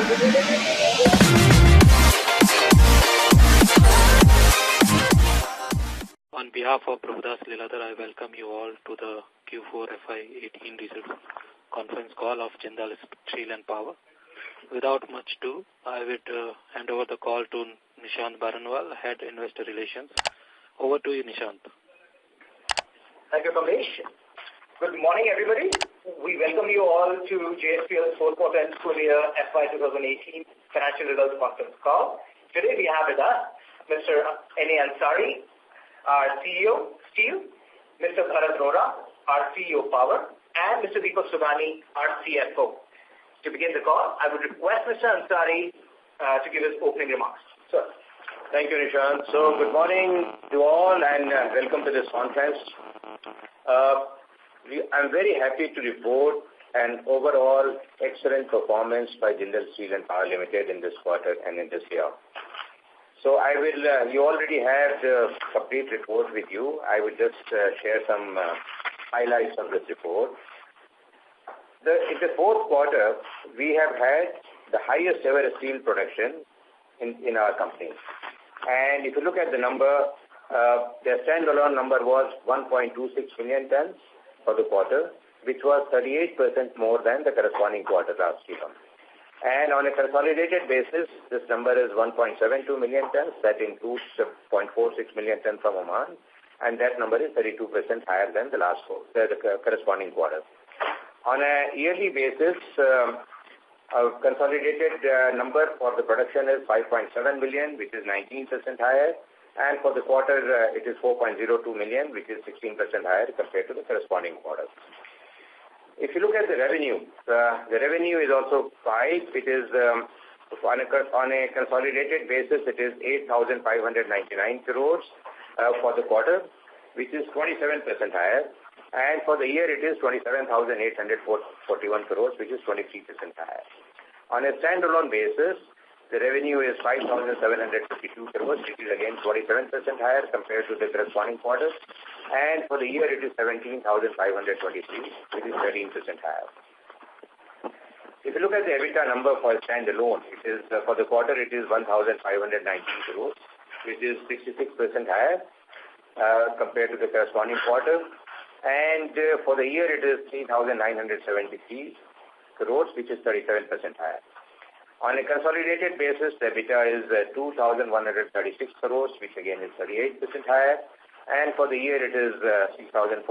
On behalf of Prabhudas Liladhar, I welcome you all to the Q4 FY18 results conference call of Jindal Steel Power. Without much ado, I would hand over the call to Nishant Baranwal, Head Investor Relations. Over to you, Nishant. Thank you, Kamlesh. Good morning, everybody. We welcome you all to JSPL's fourth quarter and full year FY 2018 financial results conference call. Today we have with us Mr. N.A. Ansari, our CEO, Steel, Mr. Bharat Rora, our CEO, Power, and Mr. Deepak Sugani, our CFO. To begin the call, I would request Mr. Ansari to give his opening remarks. Sir. Thank you, Nishant. So, good morning to all and welcome to this conference. I'm very happy to report an overall excellent performance by Jindal Steel Power Limited in this quarter and in this year. So, you already have the complete report with you. I will just share some highlights of this report. In the fourth quarter, we have had the highest ever steel production in our company. And if you look at the number, the standalone number was 1.26 million tons for the quarter, which was 38% more than the corresponding quarter last year. And on a consolidated basis, this number is 1.72 million tons. That includes 0.46 million tons from Oman, and that number is 32% higher than the corresponding quarter. On a yearly basis, our consolidated number for the production is 5.7 million, which is 19% higher. And for the quarter, it is 4.02 million, which is 16% higher compared to the corresponding quarter. If you look at the revenue is also high. It is on a consolidated basis, it is 8,599 crores for the quarter, which is 27% higher. And for the year, it is 27,841 crores, which is 23% higher. On a standalone basis, the revenue is 5,752 crores, which is again 27% higher compared to the corresponding quarter. And for the year, it is 17,523, which is 13% higher. If you look at the EBITDA number for standalone, it is for the quarter, it is 1,519 crores, which is 66% higher compared to the corresponding quarter. And for the year, it is 3,973 crores, which is 37% higher. On a consolidated basis, the EBITDA is 2,136 crores, which again is 38% higher. And for the year, it is 6,469,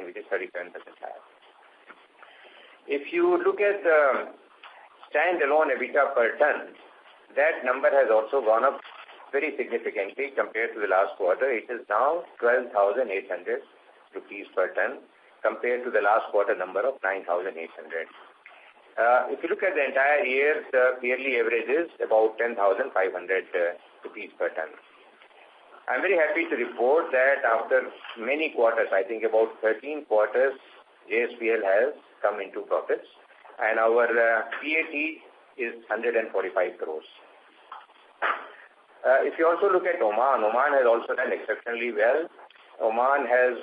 which is 37% higher. If you look at the standalone EBITDA per ton, that number has also gone up very significantly compared to the last quarter. It is now 12,800 rupees per ton compared to the last quarter number of 9,800. If you look at the entire year, the yearly average is about 10,500 rupees per ton. I'm very happy to report that after many quarters, I think about 13 quarters, JSPL has come into profits, and our PAT is 145 crores. If you also look at Oman has also done exceptionally well. Oman has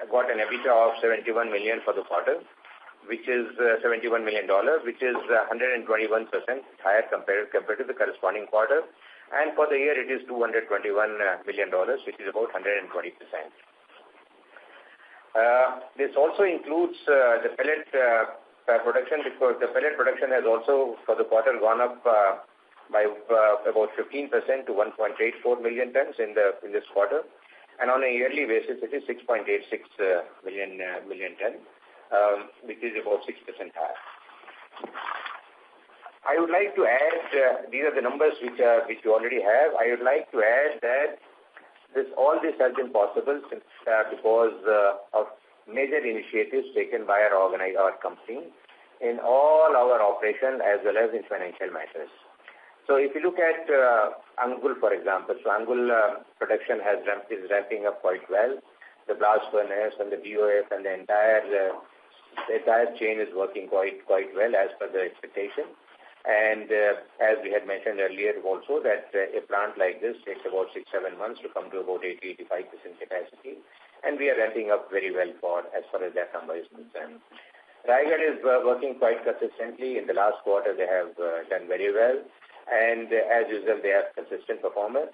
got an EBITDA of 71 million for the quarter, which is $71 million, which is 121% higher compared to the corresponding quarter. And for the year, it is $221 million, which is about 120%. This also includes the pellet production, because the pellet production has also, for the quarter, gone up by about 15% to 1.84 million tons in this quarter. And on a yearly basis, it is 6.86 million tons, which is about 6% higher. I would like to add, these are the numbers which you already have. I would like to add that all this has been possible because of major initiatives taken by our company in all our operations as well as in financial matters. So if you look at Angul, for example, so Angul production is ramping up quite well. The blast furnace and the BOF and the entire chain is working quite well as per the expectation. And as we had mentioned earlier also, that a plant like this takes about 6-7 months to come to about 80-85% capacity. And we are ramping up very well as far as that number is concerned. Raigad is working quite consistently. In the last quarter, they have done very well. And as usual, they have consistent performance.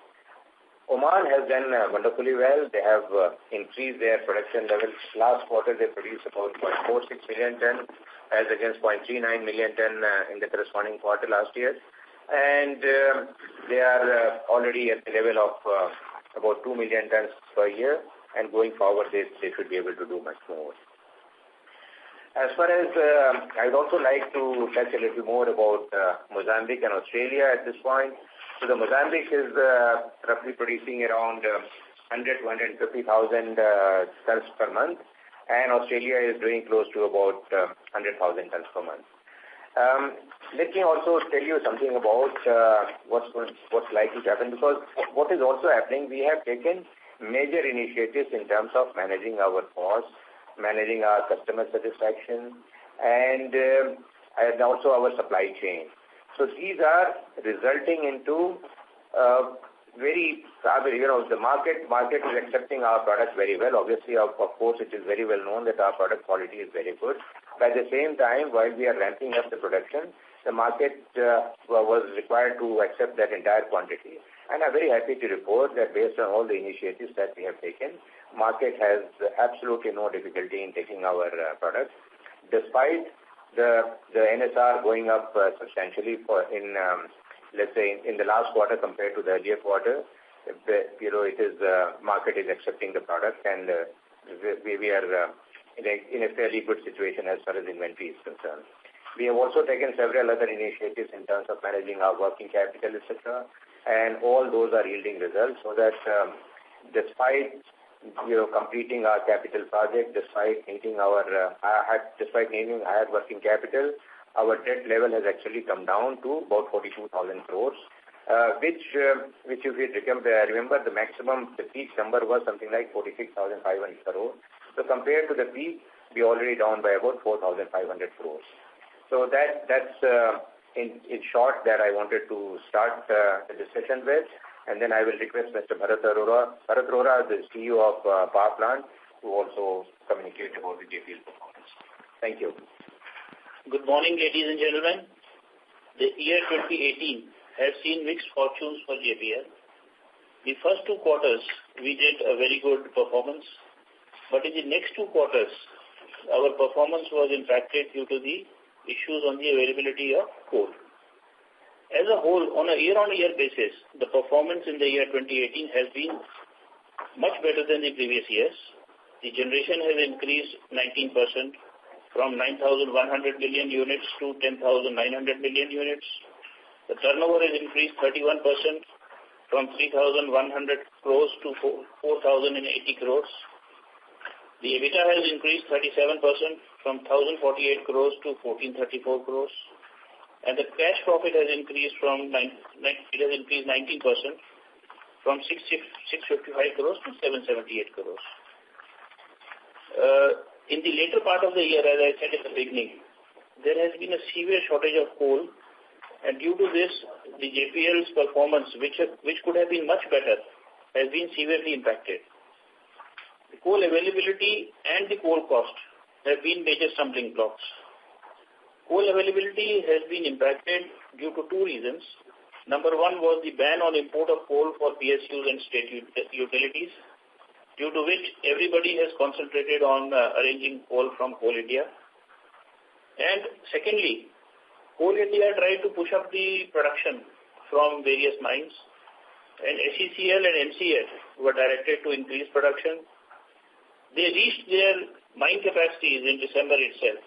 Oman has done wonderfully well. They have increased their production levels. Last quarter, they produced about 0.46 million ton as against 0.39 million ton in the corresponding quarter last year. And they are already at the level of about 2 million tons per year. And going forward, they should be able to do much more. As far as I'd also like to touch a little more about Mozambique and Australia at this point. So the Mozambique is roughly producing around 100 to 150,000 tons per month, and Australia is doing close to about 100,000 tons per month. Let me also tell you something about what's likely to happen, because what is also happening, we have taken major initiatives in terms of managing our costs, managing our customer satisfaction, and also our supply chain. So these are resulting into the market is accepting our product very well. Obviously, of course, it is very well known that our product quality is very good. But at the same time, while we are ramping up the production, the market was required to accept that entire quantity. And I'm very happy to report that based on all the initiatives that we have taken, market has absolutely no difficulty in taking our products, despite the NSR going up substantially let's say in the last quarter compared to the earlier quarter. Market is accepting the product, and we are in a fairly good situation as far as inventory is concerned. We have also taken several other initiatives in terms of managing our working capital, etc., and all those are yielding results, so that despite completing our capital project, despite needing higher working capital, our debt level has actually come down to about 42,000 crores, which if you remember, the peak number was something like 46,500 crores. So compared to the peak, we already down by about 4,500 crores. So that's in short that I wanted to start the discussion with. And then I will request Mr. Bharat Arora, the CEO of Power Plant, to also communicate about the JPL performance. Thank you. Good morning, ladies and gentlemen. The year 2018 has seen mixed fortunes for JPL. The first 2 quarters, we did a very good performance. But in the next 2 quarters, our performance was impacted due to the issues on the availability of coal. As a whole, on a year-on-year basis, the performance in the year 2018 has been much better than the previous years. The generation has increased 19% from 9,100 million units to 10,900 million units. The turnover has increased 31% from 3,100 crores to 4,080 crores. The EBITDA has increased 37% from 1,048 crores to 1,434 crores. And the cash profit has increased 19% from 655 crores to 778 crores. In the later part of the year, as I said in the beginning, there has been a severe shortage of coal, and due to this, the JPL's performance, which could have been much better, has been severely impacted. The coal availability and the coal cost have been major stumbling blocks. Coal availability has been impacted due to 2 reasons. Number 1 was the ban on import of coal for PSUs and state utilities, due to which everybody has concentrated on arranging coal from Coal India. And secondly, Coal India tried to push up the production from various mines, and SECL and MCL were directed to increase production. They reached their mine capacities in December itself.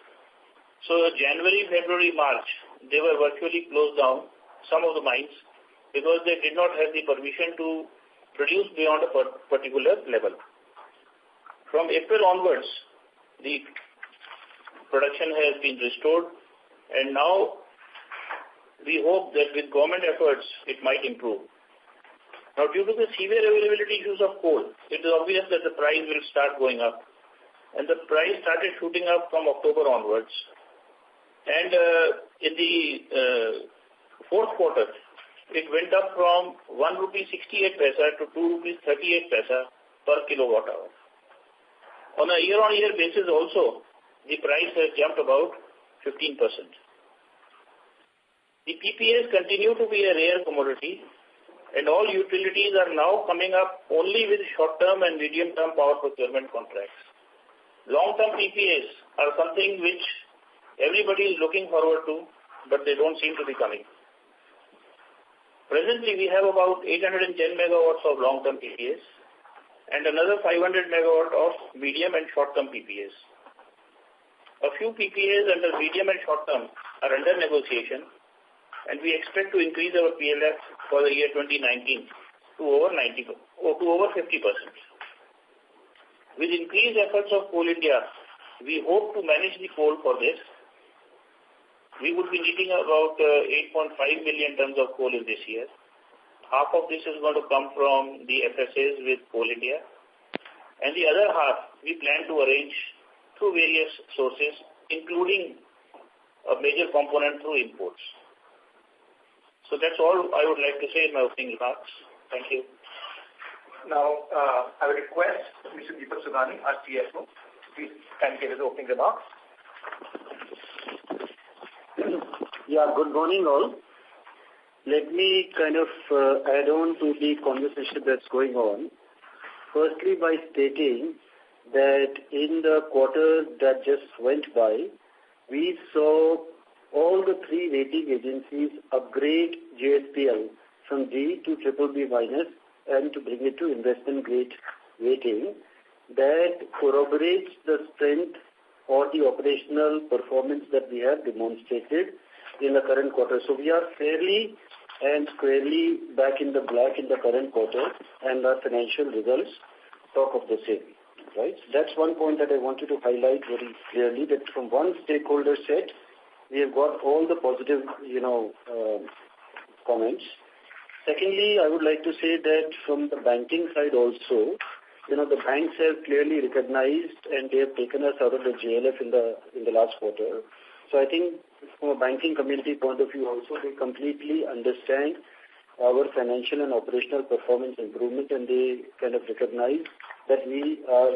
So January, February, March, they were virtually closed down, some of the mines, because they did not have the permission to produce beyond a particular level. From April onwards, the production has been restored, and now we hope that with government efforts, it might improve. Now, due to the severe availability issues of coal, it is obvious that the price will start going up. And the price started shooting up from October onwards. And in the 4th quarter, it went up from 1 rupee 68 paisa to 2 rupees 38 paisa per kilowatt hour. On a year-on-year basis also, the price has jumped about 15%. The PPAs continue to be a rare commodity, and all utilities are now coming up only with short-term and medium-term power procurement contracts. Long-term PPAs are something which everybody is looking forward to, but they don't seem to be coming. Presently, we have about 810 megawatts of long-term PPAs and another 500 megawatt of medium and short-term PPAs. A few PPAs under medium and short-term are under negotiation, and we expect to increase our PLF for the year 2019 to over 50%. With increased efforts of Coal India, we hope to manage the coal for this. We would be needing about 8.5 million tons of coal in this year. Half of this is going to come from the FSAs with Coal India, and the other half we plan to arrange through various sources, including a major component through imports. So that's all I would like to say in my opening remarks. Thank you. Now, I would request Mr. Deepak Sudhani, our CFO, please can give his opening remarks. Yeah, good morning all. Let me kind of add on to the conversation that's going on. Firstly, by stating that in the quarter that just went by, we saw all the three rating agencies upgrade JSPL from G to BBB minus and to bring it to investment grade rating. That corroborates the strength or the operational performance that we have demonstrated in the current quarter. So we are fairly and squarely back in the black in the current quarter, and our financial results talk of the same. Right? That's one point that I wanted to highlight very clearly, that from one stakeholder set, we have got all the positive, comments. Secondly, I would like to say that from the banking side also, the banks have clearly recognized and they have taken us out of the JLF in the last quarter. So I think from a banking community point of view also, they completely understand our financial and operational performance improvement, and they kind of recognize that we are,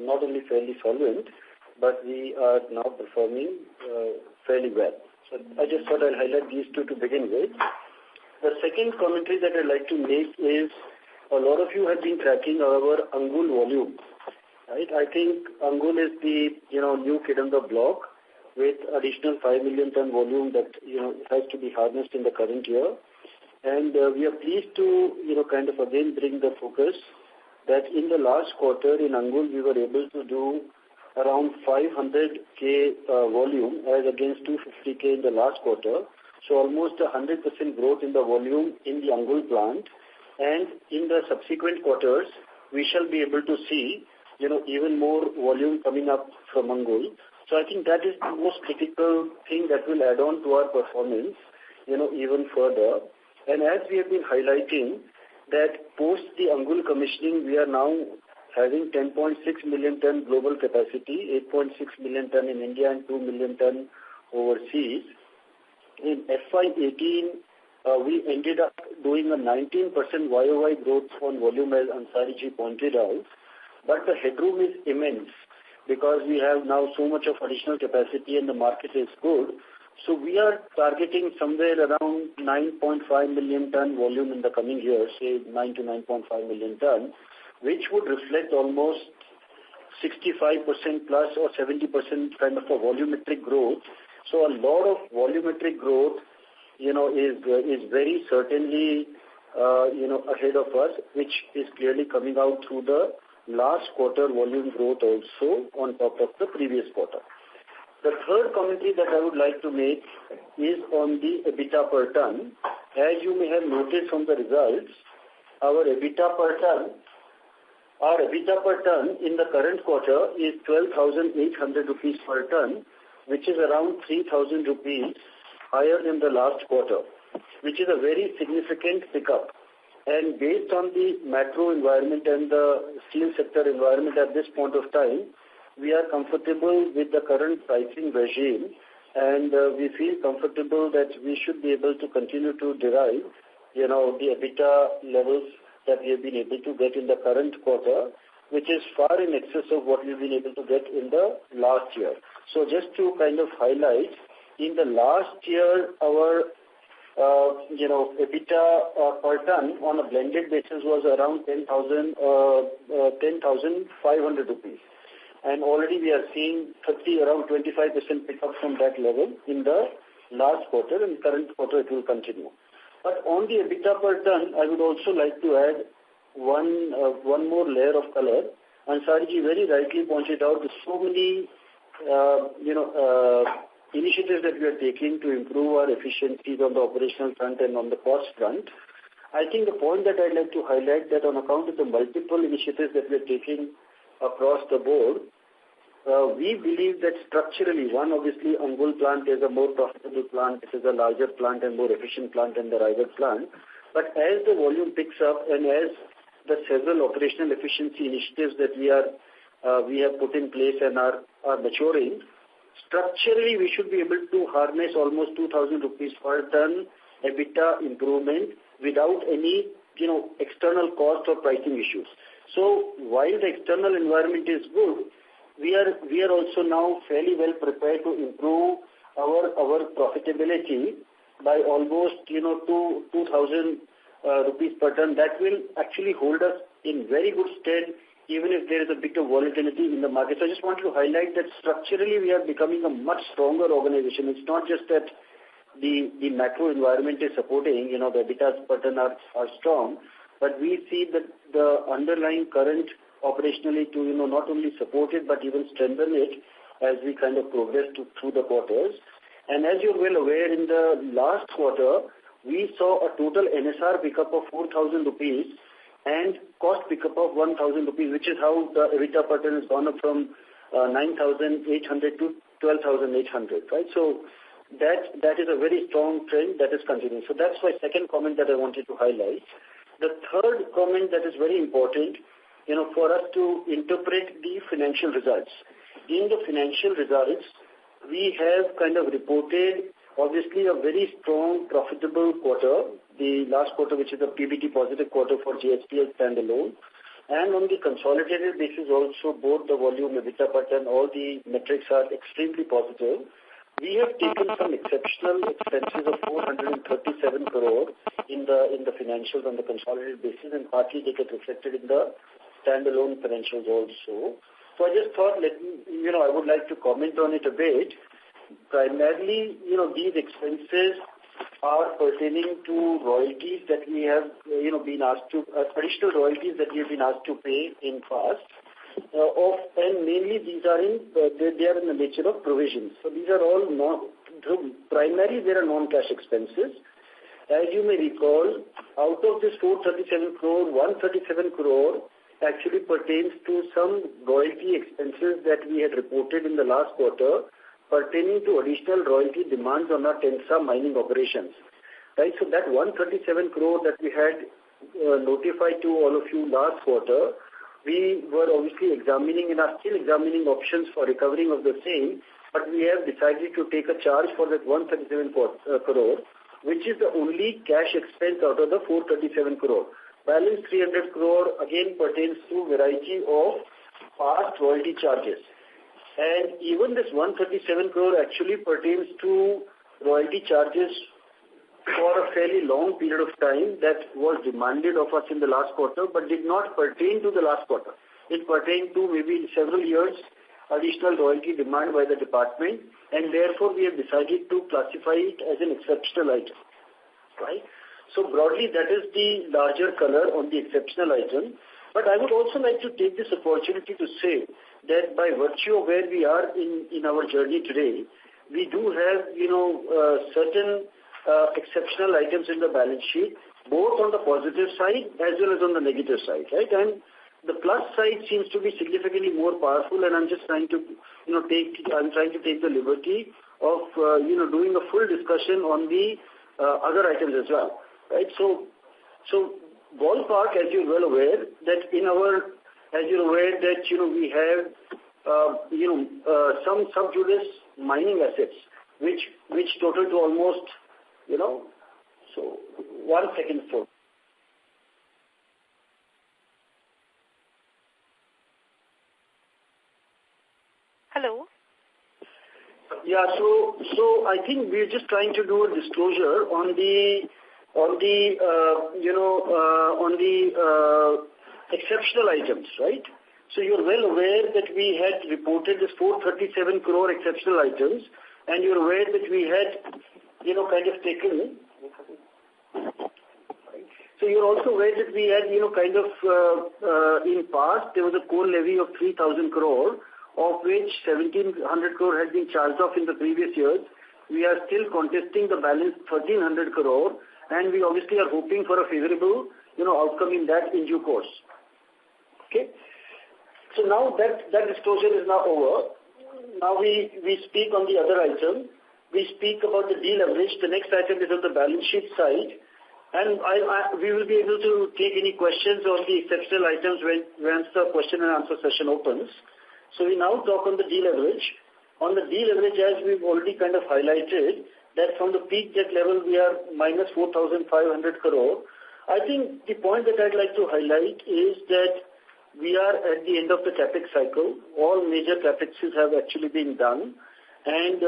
not only fairly solvent, but we are now performing fairly well. So I just thought I'll highlight these two to begin with. The second commentary that I'd like to make is a lot of you have been tracking our Angul volume. Right? I think Angul is the new kid on the block with additional 5 million ton volume that has to be harnessed in the current year. And we are pleased to kind of again bring the focus that in the last quarter in Angul we were able to do around 500k volume as against 250k in the last quarter. So almost 100% growth in the volume in the Angul plant. And in the subsequent quarters, we shall be able to see, even more volume coming up from Angul. So I think that is the most critical thing that will add on to our performance, even further. And as we have been highlighting that post the Angul commissioning, we are now having 10.6 million ton global capacity, 8.6 million ton in India and 2 million ton overseas. In FY18, we ended up doing a 19% YOY growth on volume, as Ansari ji pointed out. But the headroom is immense because we have now so much of additional capacity and the market is good. So we are targeting somewhere around 9.5 million ton volume in the coming years, say 9 to 9.5 million ton, which would reflect almost 65% plus or 70% kind of a volumetric growth. So a lot of volumetric growth, is very certainly, ahead of us, which is clearly coming out through the last quarter volume growth also on top of the previous quarter. The third commentary that I would like to make is on the EBITDA per ton. As you may have noted from the results, our EBITDA per ton in the current quarter is 12,800 rupees per ton, which is around 3,000 rupees higher than the last quarter, which is a very significant pickup. And based on the macro environment and the steel sector environment at this point of time, we are comfortable with the current pricing regime, and we feel comfortable that we should be able to continue to derive, the EBITDA levels that we have been able to get in the current quarter which is far in excess of what we've been able to get in the last year. So just to kind of highlight, in the last year, our EBITDA per ton on a blended basis was around 10,500 rupees. And already we are seeing around 25% pickup from that level in the last quarter, and current quarter it will continue. But on the EBITDA per ton, I would also like to add one more layer of color. Ansariji very rightly pointed out that so many initiatives that we are taking to improve our efficiencies on the operational front and on the cost front. I think the point that I'd like to highlight that on account of the multiple initiatives that we are taking across the board, we believe that structurally, one, obviously, Angul plant is a more profitable plant. It is a larger plant and more efficient plant than the Raigad plant. But as the volume picks up and as the several operational efficiency initiatives that we have put in place and are maturing, structurally we should be able to harness almost 2,000 rupees per ton EBITDA improvement without any external cost or pricing issues. So while the external environment is good, we are also now fairly well prepared to improve our profitability by almost 2,000 rupees per ton. That will actually hold us in very good stead even if there is a bit of volatility in the market. So I just wanted to highlight that structurally we are becoming a much stronger organization. It's not just that the macro environment is supporting, the EBITDA per ton are strong, but we see that the underlying current operationally to, not only support it, but even strengthen it as we kind of progress through the quarters. And as you're well aware, in the last quarter, we saw a total NSR pickup of 4,000 rupees and cost pickup of 1,000 rupees, which is how the EBITDA per ton has gone up from 9,800 to 12,800, right? So that is a very strong trend that is continuing. So that's my second comment that I wanted to highlight. The third comment that is very important, for us to interpret the financial results. In the financial results, we have kind of reported obviously a very strong profitable quarter, the last quarter which is a PBT positive quarter for JSPL standalone. And on the consolidated basis also, both the volume, EBITDA per ton, all the metrics are extremely positive. We have taken some exceptional expenses of 437 crore in the financials on the consolidated basis, and partly they get reflected in the standalone financials also. So I just thought, I would like to comment on it a bit. Primarily, these expenses are pertaining to royalties that we have, been asked to, additional royalties that we have been asked to pay in past. And mainly these are they are in the nature of provisions. So these are all primarily they are non-cash expenses. As you may recall, out of this 437 crore, 137 crore actually pertains to some royalty expenses that we had reported in the last quarter pertaining to additional royalty demands on our Tensa mining operations. Right? So that 137 crore that we had notified to all of you last quarter, we were obviously examining and are still examining options for recovering of the same, but we have decided to take a charge for that 137 crore, which is the only cash expense out of the 437 crore. Balance 300 crore again pertains to variety of past royalty charges. And even this 137 crore actually pertains to royalty charges for a fairly long period of time that was demanded of us in the last quarter, but did not pertain to the last quarter. It pertained to maybe several years additional royalty demand by the department, and therefore we have decided to classify it as an exceptional item. Right? So broadly, that is the larger color on the exceptional item. But I would also like to take this opportunity to say that by virtue of where we are in our journey today, we do have, certain exceptional items in the balance sheet, both on the positive side as well as on the negative side, right? And the plus side seems to be significantly more powerful, and I'm just trying to, take the liberty of, doing a full discussion on the other items as well, right? So ballpark, as you're well aware, that we have, some sub judice mining assets, which total to almost, so 1 second, so. Hello. Yeah, so I think we're just trying to do a disclosure on the exceptional items, right? So you're well aware that we had reported this 437 crore exceptional items, and you're aware that we had, kind of taken. So you're also aware that we had, in past, there was a coal levy of 3,000 crore, of which 1,700 crore had been charged off in the previous years. We are still contesting the balance 1,300 crore, and we obviously are hoping for a favorable, outcome in that in due course. Okay? So now that disclosure is now over. Now we speak on the other item. We speak about the deleverage. The next item is on the balance sheet side. And we will be able to take any questions on the exceptional items once the question and answer session opens. So we now talk on the deleverage. On the deleverage, as we've already kind of highlighted, that from the peak debt level, we are minus 4,500 crore. I think the point that I'd like to highlight is that we are at the end of the capex cycle. All major capexes have actually been done. And,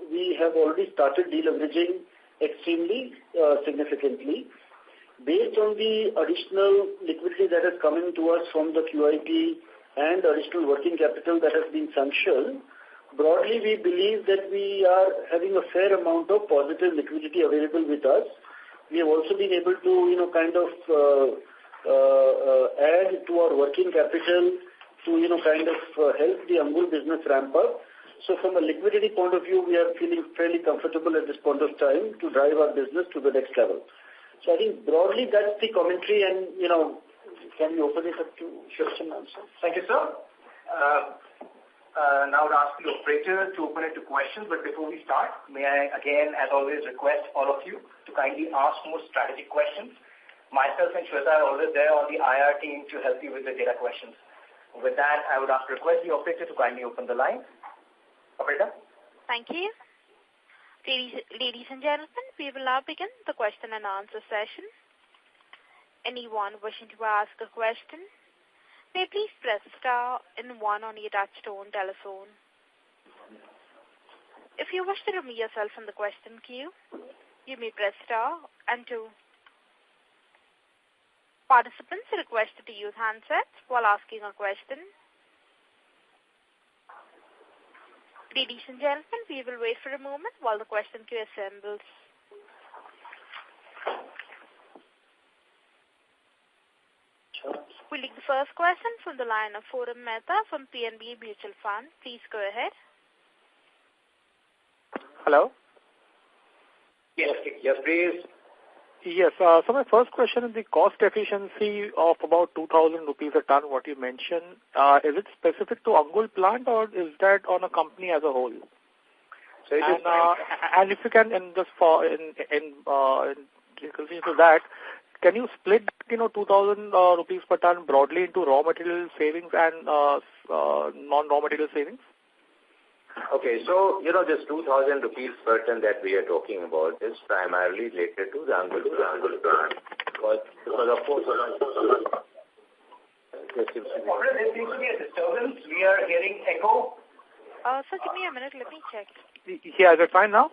we have already started deleveraging extremely significantly. Based on the additional liquidity that has come in to us from the QIP and additional working capital that has been sanctioned, broadly we believe that we are having a fair amount of positive liquidity available with us. We have also been able to, add to our working capital to, help the Angul business ramp up. So from a liquidity point of view, we are feeling fairly comfortable at this point of time to drive our business to the next level. So I think broadly that's the commentary, and, can we open it up to question and answer? Thank you, sir. Now I would ask the operator to open it to questions, but before we start, may I again, as always, request all of you to kindly ask more strategic questions. Myself and Shweta are always there on the IR team to help you with the data questions. With that, I would request the operator to kindly open the line. Operator? Thank you. Ladies and gentlemen, we will now begin the question and answer session. Anyone wishing to ask a question, may please press star and 1 on your touchtone telephone. If you wish to remove yourself from the question queue, you may press star and 2. Participants are requested to use handsets while asking a question. Ladies and gentlemen, we will wait for a moment while the question queue assembles. We'll take the first question from the line of Forum Mehta from PNB Mutual Fund. Please go ahead. Hello? Yes, please. Yes, so my first question is the cost efficiency of about 2,000 rupees a ton, what you mentioned. Is it specific to Angul plant, or is that on a company as a whole? So it is and if you can, in conclusion to that, can you split 2,000 rupees per ton broadly into raw material savings and non-raw material savings? Okay, so, this 2,000 rupees per ton that we are talking about is primarily related to the Angul plant. Because of course, there seems to be a disturbance. We are hearing echo. Sir, give me a minute. Let me check. Yeah, is it fine now?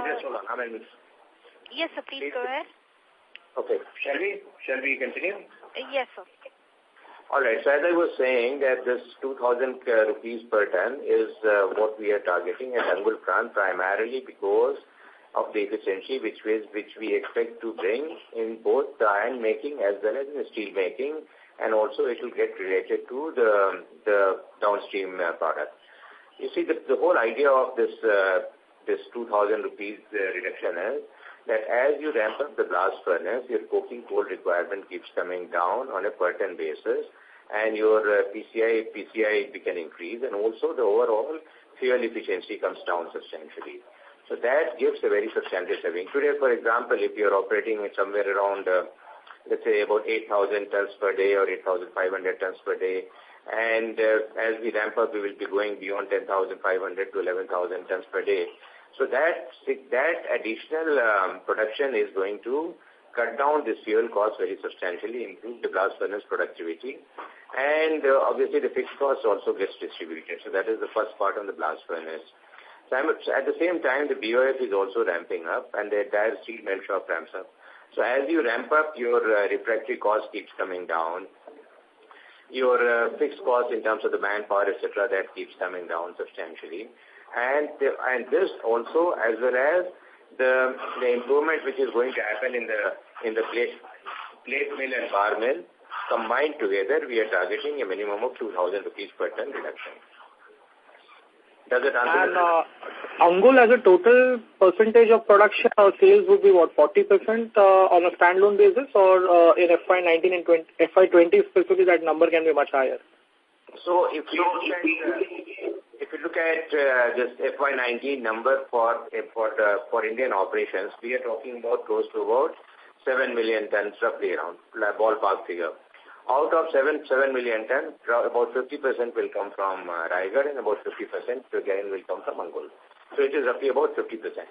Yes, hold on. Yes, sir, please go ahead. Okay, shall we continue? Yes, sir. All right, so as I was saying that this 2,000 rupees per ton is what we are targeting at Angul plant primarily because of the efficiency which we expect to bring in both the iron making as well as in the steel making, and also it will get related to the downstream product. You see, the whole idea of this 2,000 rupees reduction is that as you ramp up the blast furnace, your coking coal requirement keeps coming down on a per ton basis, and your PCI can increase, and also the overall fuel efficiency comes down substantially. So that gives a very substantial saving. Today, for example, if you're operating somewhere around, let's say, about 8,000 tons per day or 8,500 tons per day, and as we ramp up, we will be going beyond 10,500 to 11,000 tons per day. So that additional production is going to cut down this fuel cost very substantially, improve the blast furnace productivity, And obviously the fixed cost also gets distributed. So that is the first part on the blast furnace. So at the same time, the BOF is also ramping up and the entire steel melt shop ramps up. So as you ramp up, your refractory cost keeps coming down. Your fixed cost in terms of the manpower, etc., that keeps coming down substantially. And this also, as well as the improvement which is going to happen in the plate mill and bar mill, combined together, we are targeting a minimum of 2,000 rupees per ton reduction. Does it answer? And Angul as a total percentage of production or sales would be what, 40% on a standalone basis, or in FY19 and FY20 specifically that number can be much higher? So if you look at this FY19 number for Indian operations, we are talking about close to about 7 million tons, roughly around, ballpark figure. Out of 7 million tons, about 50% will come from Raigad and about 50% again will come from Angul. So it is roughly about 50%.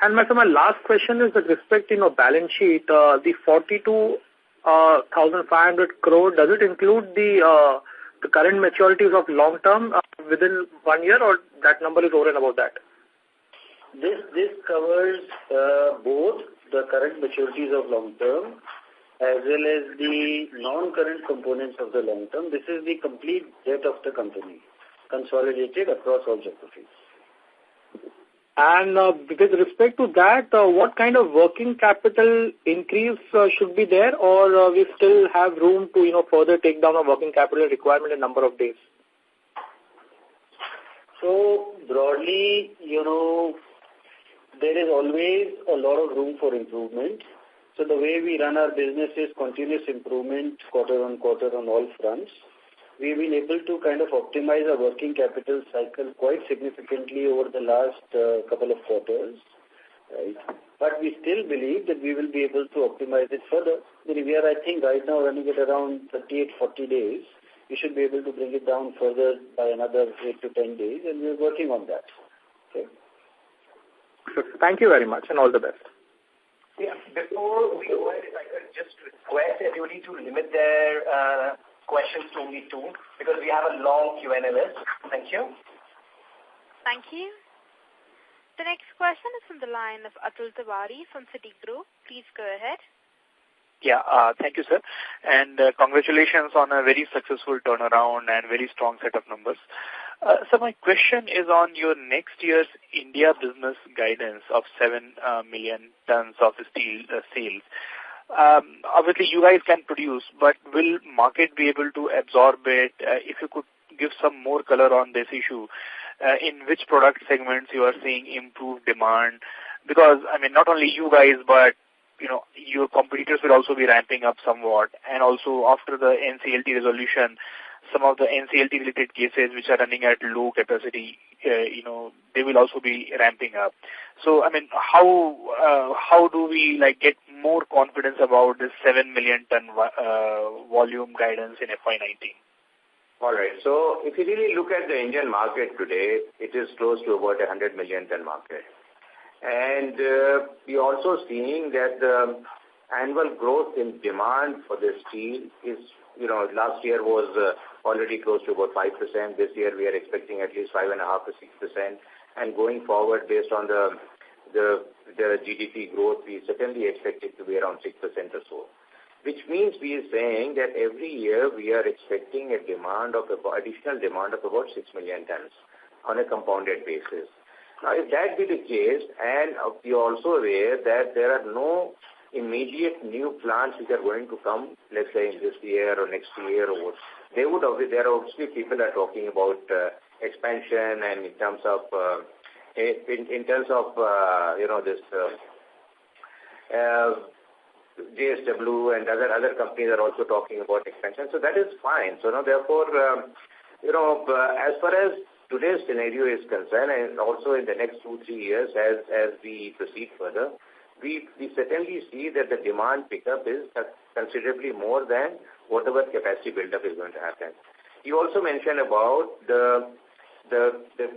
And my last question is with respect to balance sheet, the 42,500 crore, does it include the current maturities of long term within 1 year, or that number is over and above that? This covers both the current maturities of long term as well as the non-current components of the long term. This is the complete debt of the company, consolidated across all geographies. And with respect to that, what kind of working capital increase should be there, or we still have room to further take down our working capital requirement in number of days? So broadly, there is always a lot of room for improvement. So the way we run our business is continuous improvement quarter on quarter on all fronts. We've been able to kind of optimize our working capital cycle quite significantly over the last couple of quarters, right? But we still believe that we will be able to optimize it further. We are, I think, right now running it around 38-40 days. We should be able to bring it down further by another 8 to 10 days, and we're working on that. Okay. Thank you very much, and all the best. Yeah, before we go ahead, if I could just request everybody to limit their questions to only 2, because we have a long Q&A list. Thank you. Thank you. The next question is from the line of Atul Tiwari from Citigroup. Please go ahead. Yeah, thank you, sir. And congratulations on a very successful turnaround and very strong set of numbers. So my question is on your next year's India business guidance of 7 million tons of steel sales. Obviously, you guys can produce, but will market be able to absorb it? If you could give some more color on this issue, in which product segments you are seeing improved demand? Because, not only you guys, but your competitors will also be ramping up somewhat. And also after the NCLT resolution, some of the NCLT-related cases which are running at low capacity, they will also be ramping up. So, how do we get more confidence about this 7 million ton volume guidance in FY19? All right. So, if you really look at the Indian market today, it is close to about 100 million ton market. And we're also seeing that the annual growth in demand for the steel is, last year was already close to about 5%. This year we are expecting at least 5.5% to 6%. And going forward, based on the GDP growth, we certainly expect it to be around 6% or so. Which means we are saying that every year we are expecting a demand of additional demand of about 6 million tons on a compounded basis. Now, if that be the case, and we are also aware that there are no immediate new plants which are going to come, let's say in this year or next year, or there are obviously people are talking about expansion, and in terms of this JSPL and other companies are also talking about expansion. So that is fine. So now, therefore, as far as today's scenario is concerned, and also in the next 2-3 years as we proceed further, we certainly see that the demand pickup is considerably more than whatever capacity buildup is going to happen. You also mentioned about the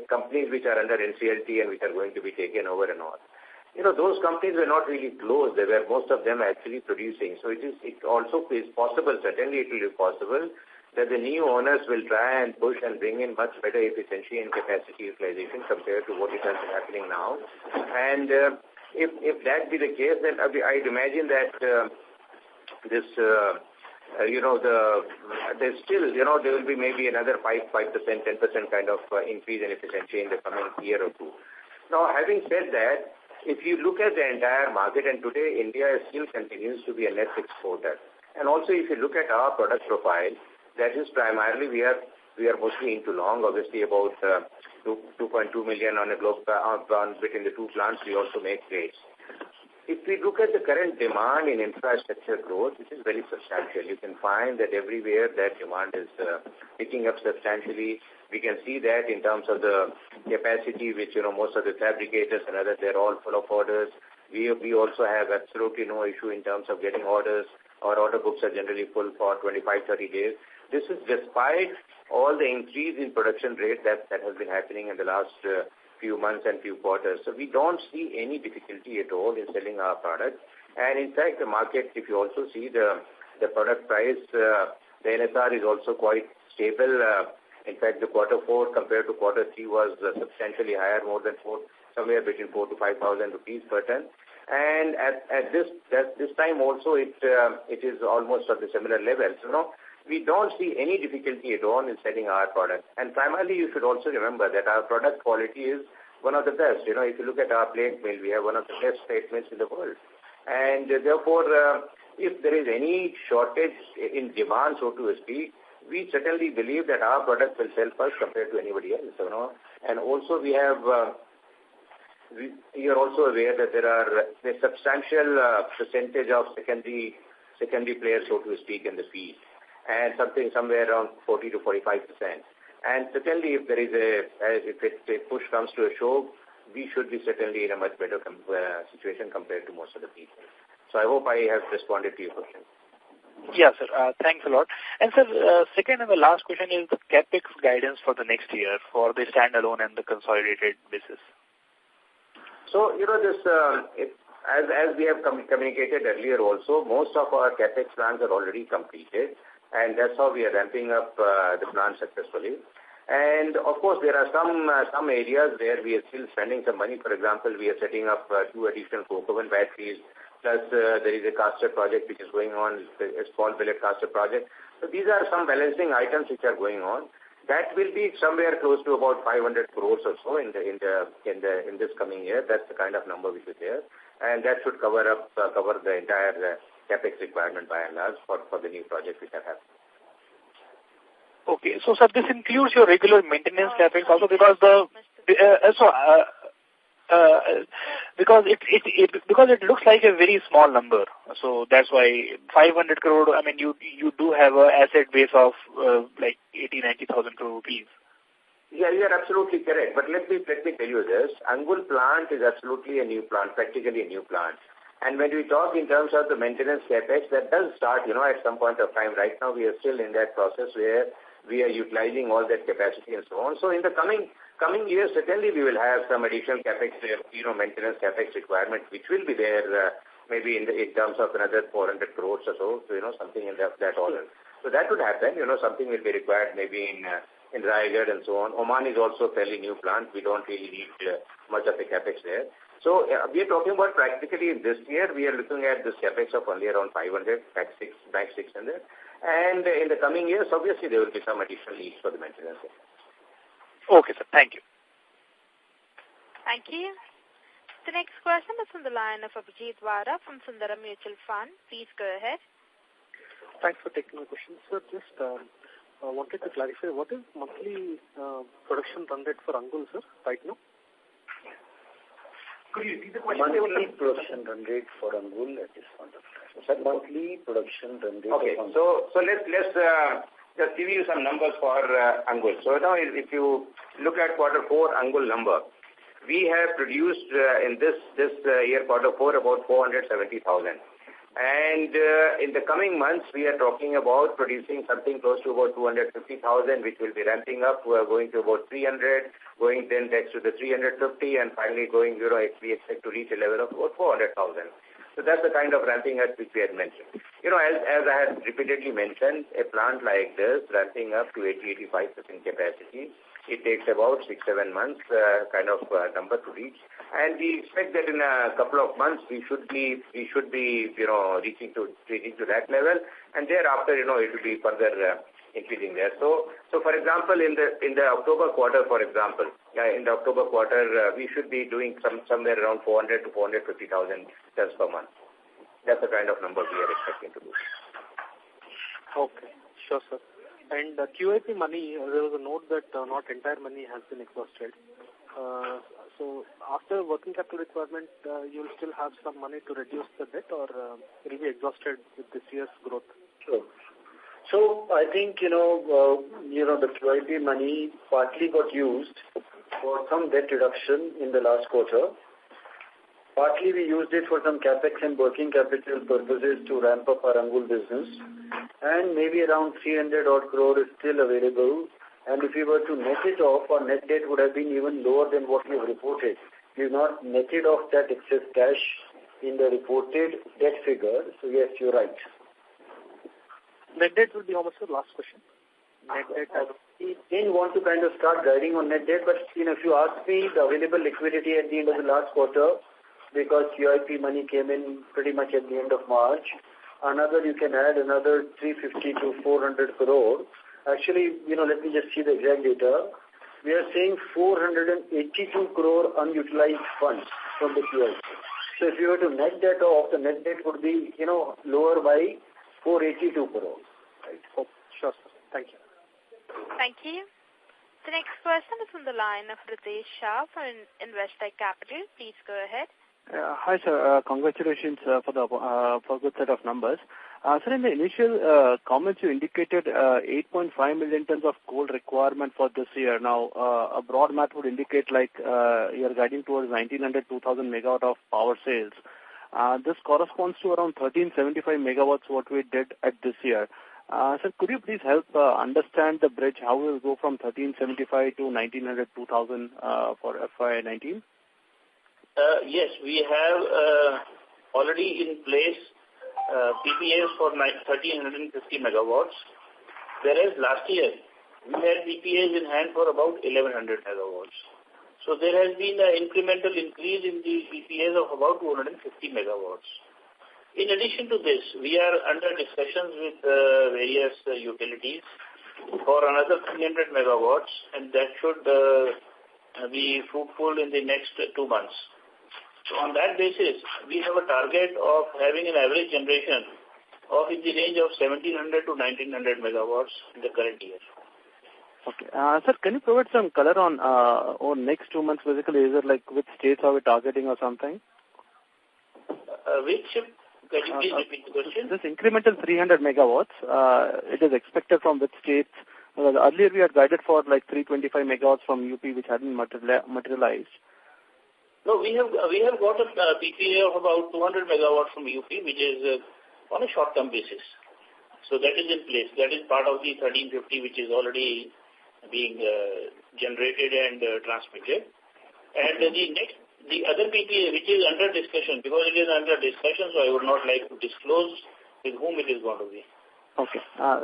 companies which are under NCLT and which are going to be taken over and all. those companies were not really closed. They were, most of them actually producing. So it also is possible, certainly it will be possible, that the new owners will try and push and bring in much better efficiency and capacity utilization compared to what is happening now. And if that be the case, then I'd imagine that there's still, there will be maybe another 5%, 10% kind of increase in efficiency in the coming year or two. Now, having said that, if you look at the entire market, and today India still continues to be a net exporter, and also if you look at our product profile, that is primarily we are mostly into long, obviously about 2.2 million on a globe between the two plants. We also make grades. If we look at the current demand in infrastructure growth, it is very substantial. You can find that everywhere that demand is picking up substantially. We can see that in terms of the capacity, which, most of the fabricators and others, they're all full of orders. We also have absolutely no issue in terms of getting orders. Our order books are generally full for 25, 30 days. This is despite all the increase in production rate that has been happening in the last few months and few quarters. So we don't see any difficulty at all in selling our product. And in fact, the market, if you also see the product price, the NSR is also quite stable. In fact, the Q4 compared to Q3 was substantially higher, more than somewhere between 4,000 to 5,000 rupees per ton. And at this time also, it is almost at the similar level. So, we don't see any difficulty at all in selling our product. And primarily, you should also remember that our product quality is one of the best. If you look at our plate mill, we have one of the best plate mills in the world. And therefore, if there is any shortage in demand, so to speak, we certainly believe that our product will sell first compared to anybody else. And also we are also aware that there are a substantial percentage of secondary players, so to speak, in the field, and somewhere around 40 to 45%. And certainly, if there is a push comes to a shove, we should be certainly in a much better situation compared to most of the people. So I hope I have responded to your question. Yeah, sir. Thanks a lot. And sir, second and the last question is the capex guidance for the next year for the standalone and the consolidated basis. So, as we have communicated earlier also, most of our capex plans are already completed, and that's how we are ramping up the plan successfully. And of course, there are some areas where we are still spending some money. For example, we are setting up 2 additional coke oven batteries. Plus, there is a caster project which is going on, a small billet caster project. So these are some balancing items which are going on. That will be somewhere close to about 500 crores or so in this coming year. That's the kind of number which is there, and that should cover the entire capex requirement by and large for the new project which have happened. Okay, so sir, this includes your regular maintenance capex also because because it looks like a very small number. So that's why 500 crore, I mean, you do have an asset base of like 80,000-90,000 crore rupees. Yeah, you are absolutely correct. But let me tell you this. Angul plant is absolutely a new plant, practically a new plant. And when we talk in terms of the maintenance capex, that does start, at some point of time. Right now, we are still in that process where we are utilizing all that capacity and so on. So in the coming years, certainly we will have some additional capex, maintenance capex requirement, which will be there maybe in terms of another 400 crores or so, something in that order. So that would happen. Something will be required maybe in Raigad and so on. Oman is also a fairly new plant. We don't really need much of a capex there. So we are talking about practically this year, we are looking at this capex of only around 500, max 600. And in the coming years, obviously, there will be some additional needs for the maintenance. Okay, sir. Thank you. Thank you. The next question is from the line of Abhijit Vara from Sundaram Mutual Fund. Please go ahead. Thanks for taking my question. Sir, just wanted to clarify, what is monthly production run rate for Angul, sir, right now? Could you repeat the question? Monthly production run rate for Angul at this point of time. Monthly production run rate. Okay, so let's just give you some numbers for Angul. So now if you look at Q4 Angul number, we have produced in this year Q4 about 470,000. And in the coming months, we are talking about producing something close to about 250,000, which will be ramping up. We are going to about 300, going then next to the 350, and finally going, we expect to reach a level of about 400,000. So that's the kind of ramping up which we had mentioned. As I had repeatedly mentioned, a plant like this ramping up to 80-85% capacity, it takes about 6-7 months kind of number to reach. And we expect that in a couple of months we should be reaching to that level, and thereafter it will be further increasing there. So for example, in the October quarter, we should be doing somewhere around 400 to 450,000 tons per month. That's the kind of number we are expecting to do. Okay, sure, sir. And QIP money, there was a note that not entire money has been exhausted. So after working capital requirement, you'll still have some money to reduce the debt, or will be exhausted with this year's growth? Sure. So I think, the QIP money partly got used for some debt reduction in the last quarter. Partly we used it for some capex and working capital purposes to ramp up our Angul business. And maybe around 300 odd crore is still available. And if we were to net it off, our net debt would have been even lower than what we have reported. We have not netted off that excess cash in the reported debt figure. So yes, you're right. Net debt will be how much, sir? Last question. Net debt. I didn't want to kind of start guiding on net debt, but if you ask me the available liquidity at the end of the last quarter, because QIP money came in pretty much at the end of March, you can add another 350 to 400 crore. Actually, let me just see the exact data. We are saying 482 crore unutilized funds from the QIP. So if you were to net that off, the net debt would be, lower by 482 crore. Right. Oh, sure, sir. Thank you. Thank you. The next question is from the line of Ritesh Shah from Investec Capital. Please go ahead. Hi, sir. Congratulations for good set of numbers. Sir, in the initial comments, you indicated 8.5 million tons of coal requirement for this year. Now, a broad math would indicate like you're guiding towards 1,900, 2,000 megawatt of power sales. This corresponds to around 1,375 megawatts what we did at this year. Sir, could you please help understand the bridge, how we will go from 1,375 to 1,900, 2,000 for FY19? Yes, we have already in place PPAs for 1,350 megawatts, whereas last year we had PPAs in hand for about 1,100 megawatts. So there has been an incremental increase in the PPAs of about 250 megawatts. In addition to this, we are under discussions with various utilities for another 300 megawatts, and that should be fruitful in the next 2 months. So on that basis, we have a target of having an average generation of in the range of 1,700 to 1,900 megawatts in the current year. Okay. Sir, can you provide some color on next 2 months, basically? Is it like which states are we targeting or something? Can you please repeat the question? This incremental 300 megawatts, it is expected from which states? Earlier we had guided for like 325 megawatts from UP, which hadn't materialized. No, we have got a PPA of about 200 megawatts from UP, which is on a short-term basis. So that is in place. That is part of the 1350, which is already being generated and transmitted. And the other PPA, which is under discussion, because it is under discussion, so I would not like to disclose with whom it is going to be. Okay,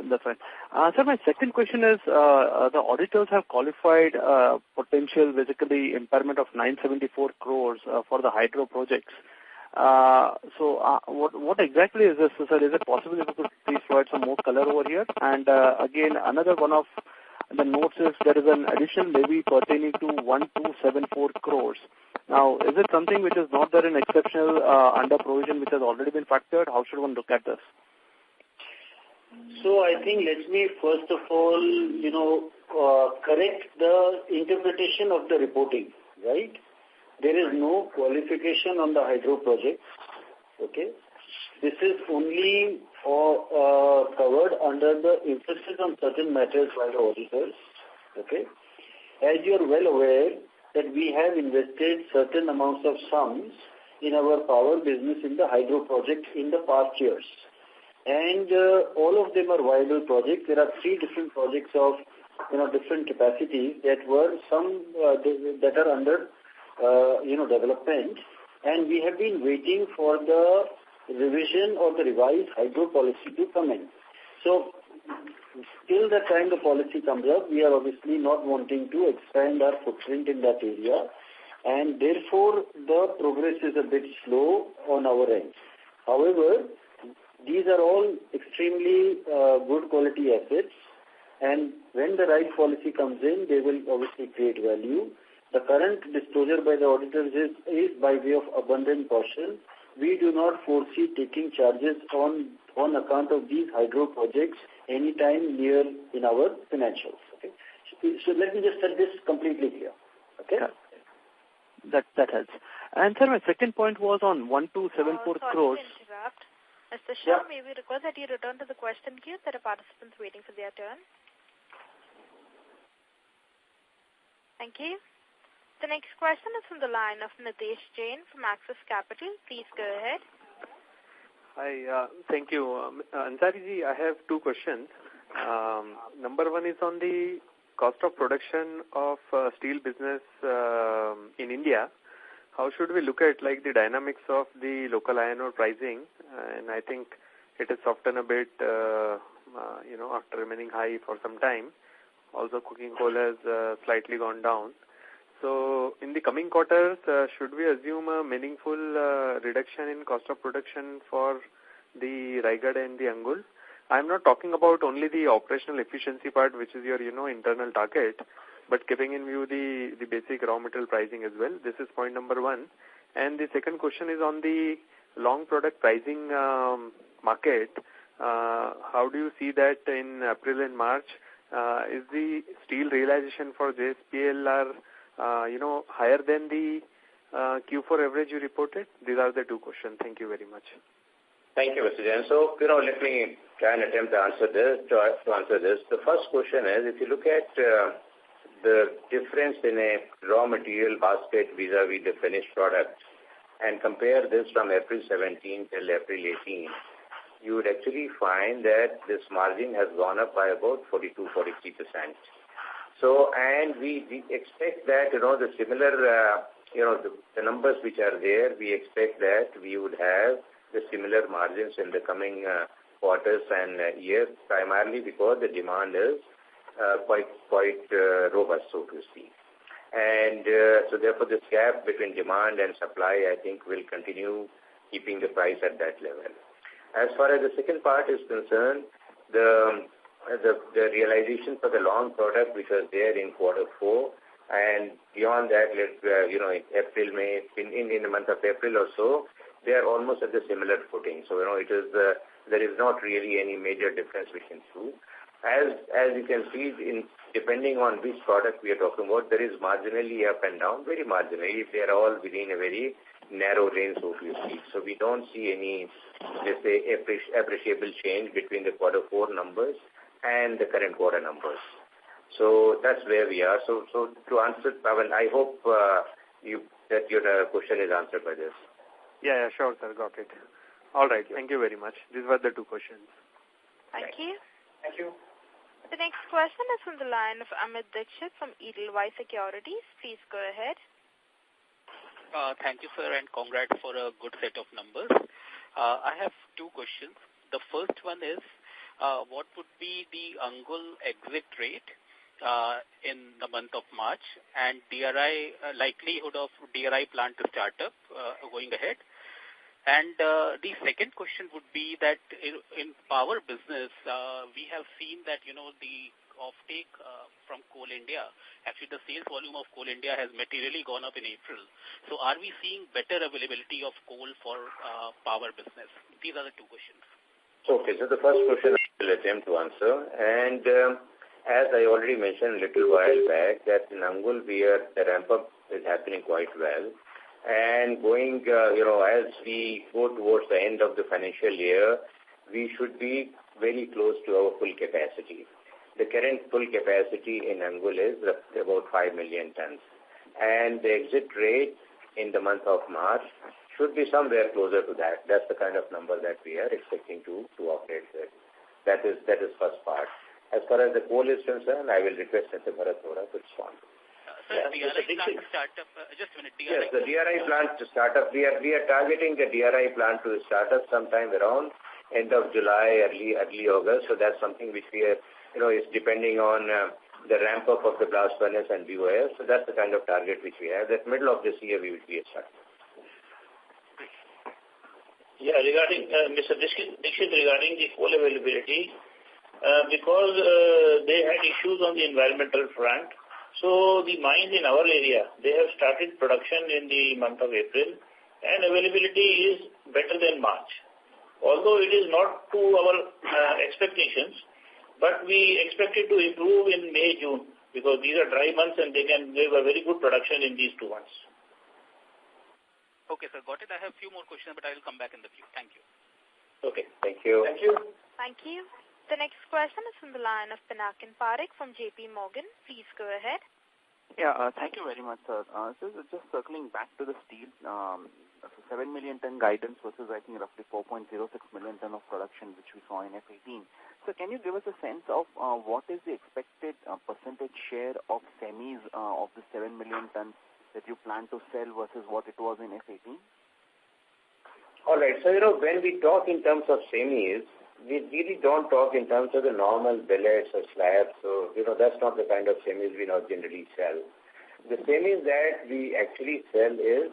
that's right. Sir, my second question is, the auditors have qualified potential, basically, impairment of 974 crores for the hydro projects. So what exactly is this, sir? Is it possible if you could please provide some more color over here? And again, another one of the notes is there is an additional levy pertaining to 1274 crores. Now, is it something which is not there in exceptional under provision which has already been factored? How should one look at this? So I think let me first of all, correct the interpretation of the reporting, right? There is no qualification on the hydro project, okay? This is only covered under the emphasis on certain matters by the auditors, okay? As you are well aware that we have invested certain amounts of sums in our power business in the hydro project in the past years. And all of them are viable projects. There are 3 different projects of different capacities that were that are under development, and we have been waiting for the revision or the revised hydro policy to come in. So till the time the policy comes up, we are obviously not wanting to expand our footprint in that area, and therefore the progress is a bit slow on our end. However, these are all extremely good quality assets, and when the right policy comes in, they will obviously create value. The current disclosure by the auditors is by way of abundant caution. We do not foresee taking charges on account of these hydro projects anytime near in our financials. Okay? So let me just set this completely clear. Okay? Yeah. That helps. And sir, my second point was on 1274 crores. Sorry to interrupt. Mr. Shah, may we request that you return to the question queue? There are participants waiting for their turn. Thank you. The next question is from the line of Nitesh Jain from Axis Capital. Please go ahead. Hi, thank you. Ansari ji, I have 2 questions. Number 1 is on the cost of production of steel business in India. How should we look at the dynamics of the local iron ore pricing? And I think it has softened a bit, after remaining high for some time. Also, coking coal has slightly gone down. So, in the coming quarters, should we assume a meaningful reduction in cost of production for the Raigad and the Angul? I'm not talking about only the operational efficiency part, which is your, internal target, but keeping in view the basic raw material pricing as well. This is point number 1. And the second question is on the long product pricing market. How do you see that in April and March? Is the steel realization for JSPL are higher than the Q4 average you reported? These are the 2 questions. Thank you very much. Thank you, Mr. Jain. So, let me try and attempt to answer this. The first question is, if you look at the difference in a raw material basket vis-a-vis the finished product and compare this from April 17 till April 18, you would actually find that this margin has gone up by about 42-43%. So, and we expect that, the similar, the numbers which are there, we expect that we would have the similar margins in the coming quarters and years, primarily because the demand is quite robust, so to speak. And so therefore this gap between demand and supply, I think, will continue keeping the price at that level. As far as the second part is concerned, the realization for the long product which was there in Q4 and beyond that, in April, May, in the month of April or so, they are almost at the similar footing. So, it is there is not really any major difference between two. As you can see, depending on which product we are talking about, there is marginally up and down, very marginally. They are all within a very narrow range, so to speak. So we don't see any, let's say, appreciable change between the Q4 numbers and the current quarter numbers. So that's where we are. So to answer, Pawan, I hope that your question is answered by this. Yeah, sure, sir. Got it. All right. Thank you very much. These were the 2 questions. Thank you. Thank you. The next question is from the line of Amit Dixit from Edelweiss Securities. Please go ahead. Thank you, sir, and congrats for a good set of numbers. I have 2 questions. The first one is, what would be the Angul exit rate in the month of March and DRI likelihood of DRI plant to start up going ahead? And the second question would be that in power business, we have seen that, the offtake from Coal India, actually the sales volume of Coal India has materially gone up in April. So are we seeing better availability of coal for power business? These are the 2 questions. Okay, so the first question I will attempt to answer. And as I already mentioned a little while back, that in Angul, the ramp-up is happening quite well. And going, as we go towards the end of the financial year, we should be very close to our full capacity. The current full capacity in Angul is about 5 million tons. And the exit rate in the month of March should be somewhere closer to that. That's the kind of number that we are expecting to operate with. That is first part. As far as the coal is concerned, I will request Mr. Bharat Vora to respond. Sir, DRI plant startup, just a minute. Yes, the DRI plant to start up. We are targeting the DRI plant to start up sometime around end of July, early August. So that's something which we are, is depending on the ramp up of the blast furnace and BOF. So that's the kind of target which we have. That middle of this year we will be starting. Yeah, regarding Mr. Dixit, regarding the coal availability, because they had issues on the environmental front, so the mines in our area, they have started production in the month of April, and availability is better than March. Although it is not to our expectations, but we expect it to improve in May, June, because these are dry months and they can give a very good production in these 2 months. Okay, sir, got it. I have a few more questions, but I will come back in the queue. Thank you. Okay. Thank you. Thank you. Thank you. The next question is from the line of Pinakin Parekh from JP Morgan. Please go ahead. Yeah, thank you very much, sir. So just circling back to the steel, 7 million ton guidance versus I think roughly 4.06 million ton of production which we saw in FY18. So can you give us a sense of what is the expected percentage share of semis of the 7 million tons that you plan to sell versus what it was in FY18? All right. So, when we talk in terms of semis, we really don't talk in terms of the normal billets or slabs. So, that's not the kind of semis we now generally sell. The semis that we actually sell is,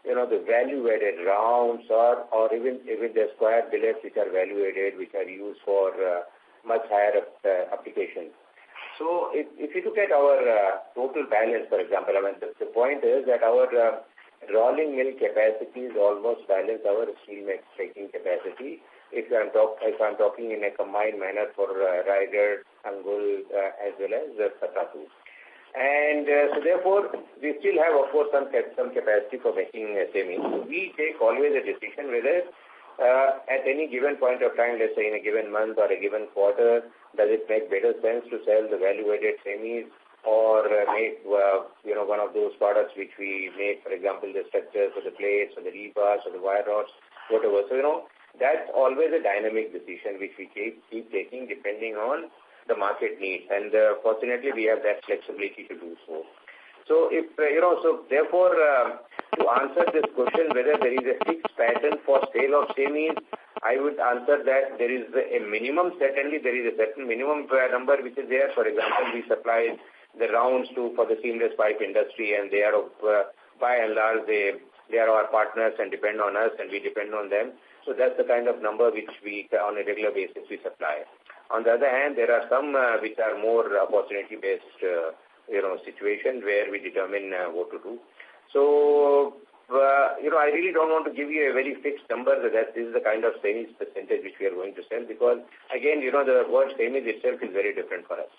the value-added rounds or even the square billets which are value-added, which are used for much higher applications. So, if you look at our total balance, for example, the point is that our rolling mill capacity is almost balance our steel making capacity. If I'm talking in a combined manner for Raigad, Angul, as well as Patratu. And so therefore, we still have, of course, some capacity for making semis. So we take always a decision whether at any given point of time, let's say in a given month or a given quarter, does it make better sense to sell the value-added semis or make, one of those products which we make, for example, the structures or the plates or the rebars or the wire rods, whatever. So, that's always a dynamic decision which we keep taking depending on the market needs. And fortunately, we have that flexibility to do so. So, therefore, to answer this question, whether there is a fixed pattern for sale of semis, I would answer that there is a minimum, certainly there is a certain minimum number which is there. For example, we supply the rounds for the seamless pipe industry, and they are, by and large, they are our partners and depend on us, and we depend on them. So that's the kind of number which we, on a regular basis, we supply. On the other hand, there are some which are more opportunity-based, situation where we determine what to do. So, I really don't want to give you a very fixed number that this is the kind of semis percentage which we are going to sell because, again, the word semis itself is very different for us.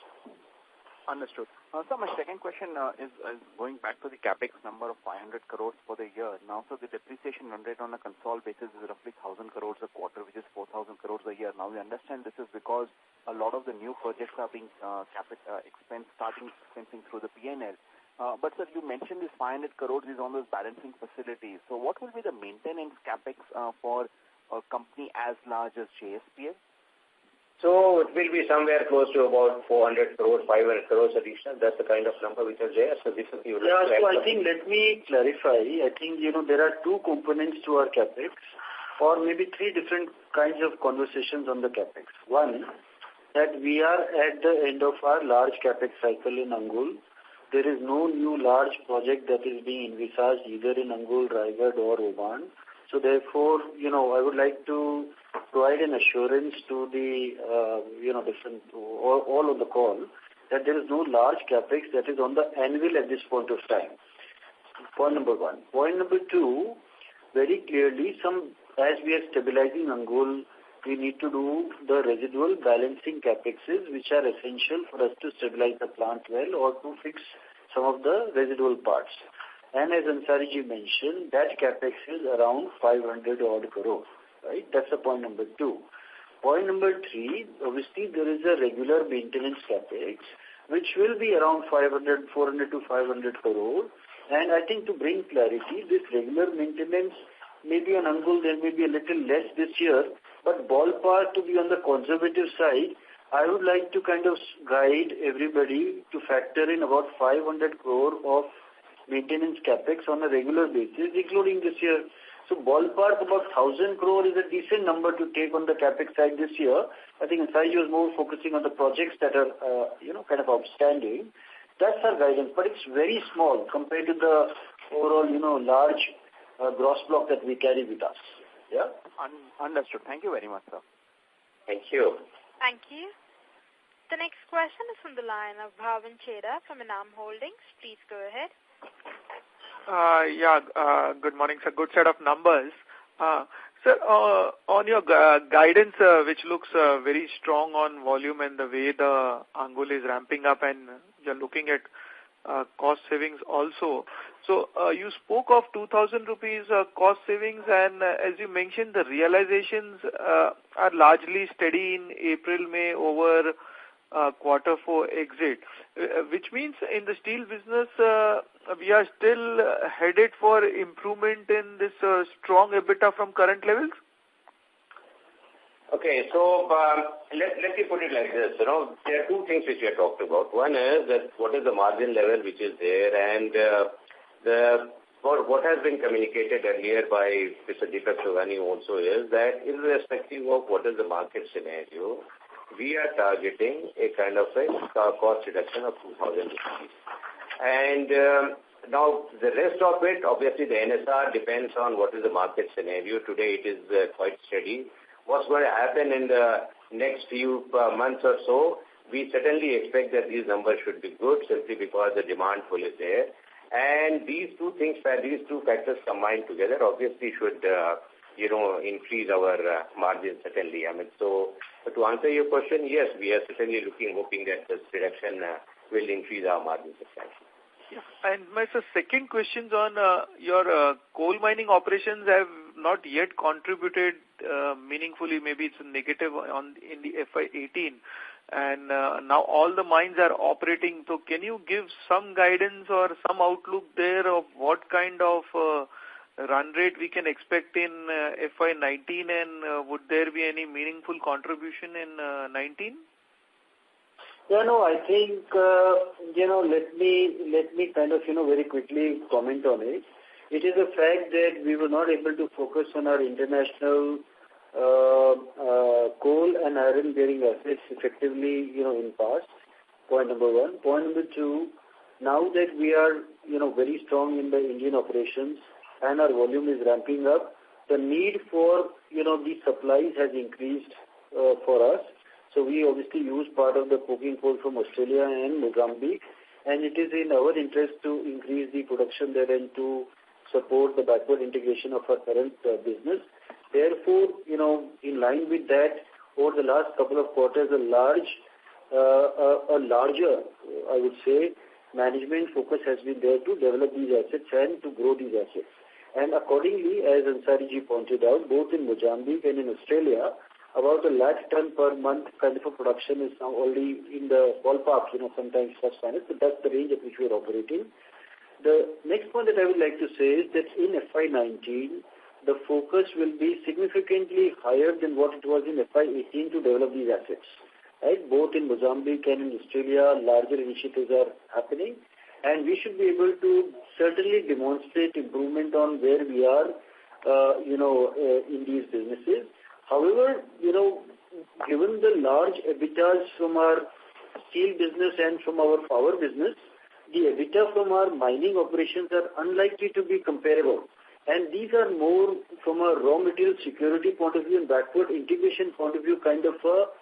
Understood. So my second question is going back to the capex number of 500 crores for the year. Now, so the depreciation run rate on a consolidated basis is roughly 1,000 crores a quarter, which is 4,000 crores a year. Now, we understand this is because a lot of the new projects are being starting expensing through the P&L. But, sir, you mentioned this 500 crores is on those balancing facilities. So what will be the maintenance capex for a company as large as JSPL? So it will be somewhere close to about 400 crores, 500 crores additional. That's the kind of number which is there. So this is the so I think let me clarify. I think, there are two components to our capex or maybe three different kinds of conversations on the capex. One, that we are at the end of our large capex cycle in Angul. There is no new large project that is being envisaged either in Angul, Raigad or Oman. So therefore, I would like to provide an assurance to the, all on the call that there is no large capex that is on the anvil at this point of time. Point number one. Point number two, very clearly, as we are stabilizing Angul, we need to do the residual balancing capexes which are essential for us to stabilize the plant well or to fix some of the residual parts. And as Ansariji mentioned, that capex is around 500 odd crore, right? That's the point number two. Point number three, obviously there is a regular maintenance capex, which will be around 400 to 500 crore. And I think to bring clarity, this regular maintenance, maybe on Angul there may be a little less this year, but ballpark to be on the conservative side, I would like to kind of guide everybody to factor in about 500 crore of maintenance capex on a regular basis, including this year. So ballpark about 1,000 crore is a decent number to take on the capex side this year. I think Ansari was more focusing on the projects that are, kind of outstanding. That's our guidance, but it's very small compared to the overall, large gross block that we carry with us. Yeah? Understood. Thank you very much, sir. Thank you. Thank you. The next question is from the line of Bhavin Chheda from Enam Holdings. Please go ahead. Good morning, sir. Good set of numbers. Sir, on your guidance, which looks very strong on volume and the way the Angul is ramping up, and you're looking at cost savings also. So you spoke of 2,000 rupees cost savings, and as you mentioned, the realizations are largely steady in April, May over Q4 exit, which means in the steel business, we are still headed for improvement in this strong EBITDA from current levels? Okay, so let me put it like this. There are two things which we have talked about. One is that what is the margin level which is there, and what has been communicated earlier by Mr. Deepak Sogani also is that irrespective of what is the market scenario, we are targeting a kind of a cost reduction of 2,000 rupees. And now the rest of it, obviously the NSR depends on what is the market scenario. Today it is quite steady. What's going to happen in the next few months or so, we certainly expect that these numbers should be good simply because the demand pull is there. And these two factors combined together obviously should increase our margin certainly. So to answer your question, yes, we are certainly hoping that this reduction will increase our margin substantially. Yeah. And my second question on your coal mining operations have not yet contributed meaningfully. Maybe it's a negative in the FY18. And now all the mines are operating. So can you give some guidance or some outlook there of what kind of run rate we can expect in FY19, and would there be any meaningful contribution in 19? Yeah, no, I think, let me kind of, very quickly comment on it. It is a fact that we were not able to focus on our international coal and iron bearing assets effectively, in past. Point number one. Point number two, now that we are, very strong in the Indian operations and our volume is ramping up, the need for, the supplies has increased for us. So we obviously use part of the coking coal from Australia and Mozambique, and it is in our interest to increase the production there and to support the backward integration of our current business. Therefore, in line with that, over the last couple of quarters, a larger, I would say, management focus has been there to develop these assets and to grow these assets. And accordingly, as Ansari pointed out, both in Mozambique and in Australia, about 1 lakh ton per month kind of a production is now already in the ballpark, sometimes plus minus, but that's the range at which we are operating. The next point that I would like to say is that in FY19, the focus will be significantly higher than what it was in FY18 to develop these assets. Right? Both in Mozambique and in Australia, larger initiatives are happening, and we should be able to certainly demonstrate improvement on where we are, in these businesses. However, given the large EBITDAs from our steel business and from our power business, the EBITDA from our mining operations are unlikely to be comparable. And these are more from a raw material security point of view and backward integration point of view kind of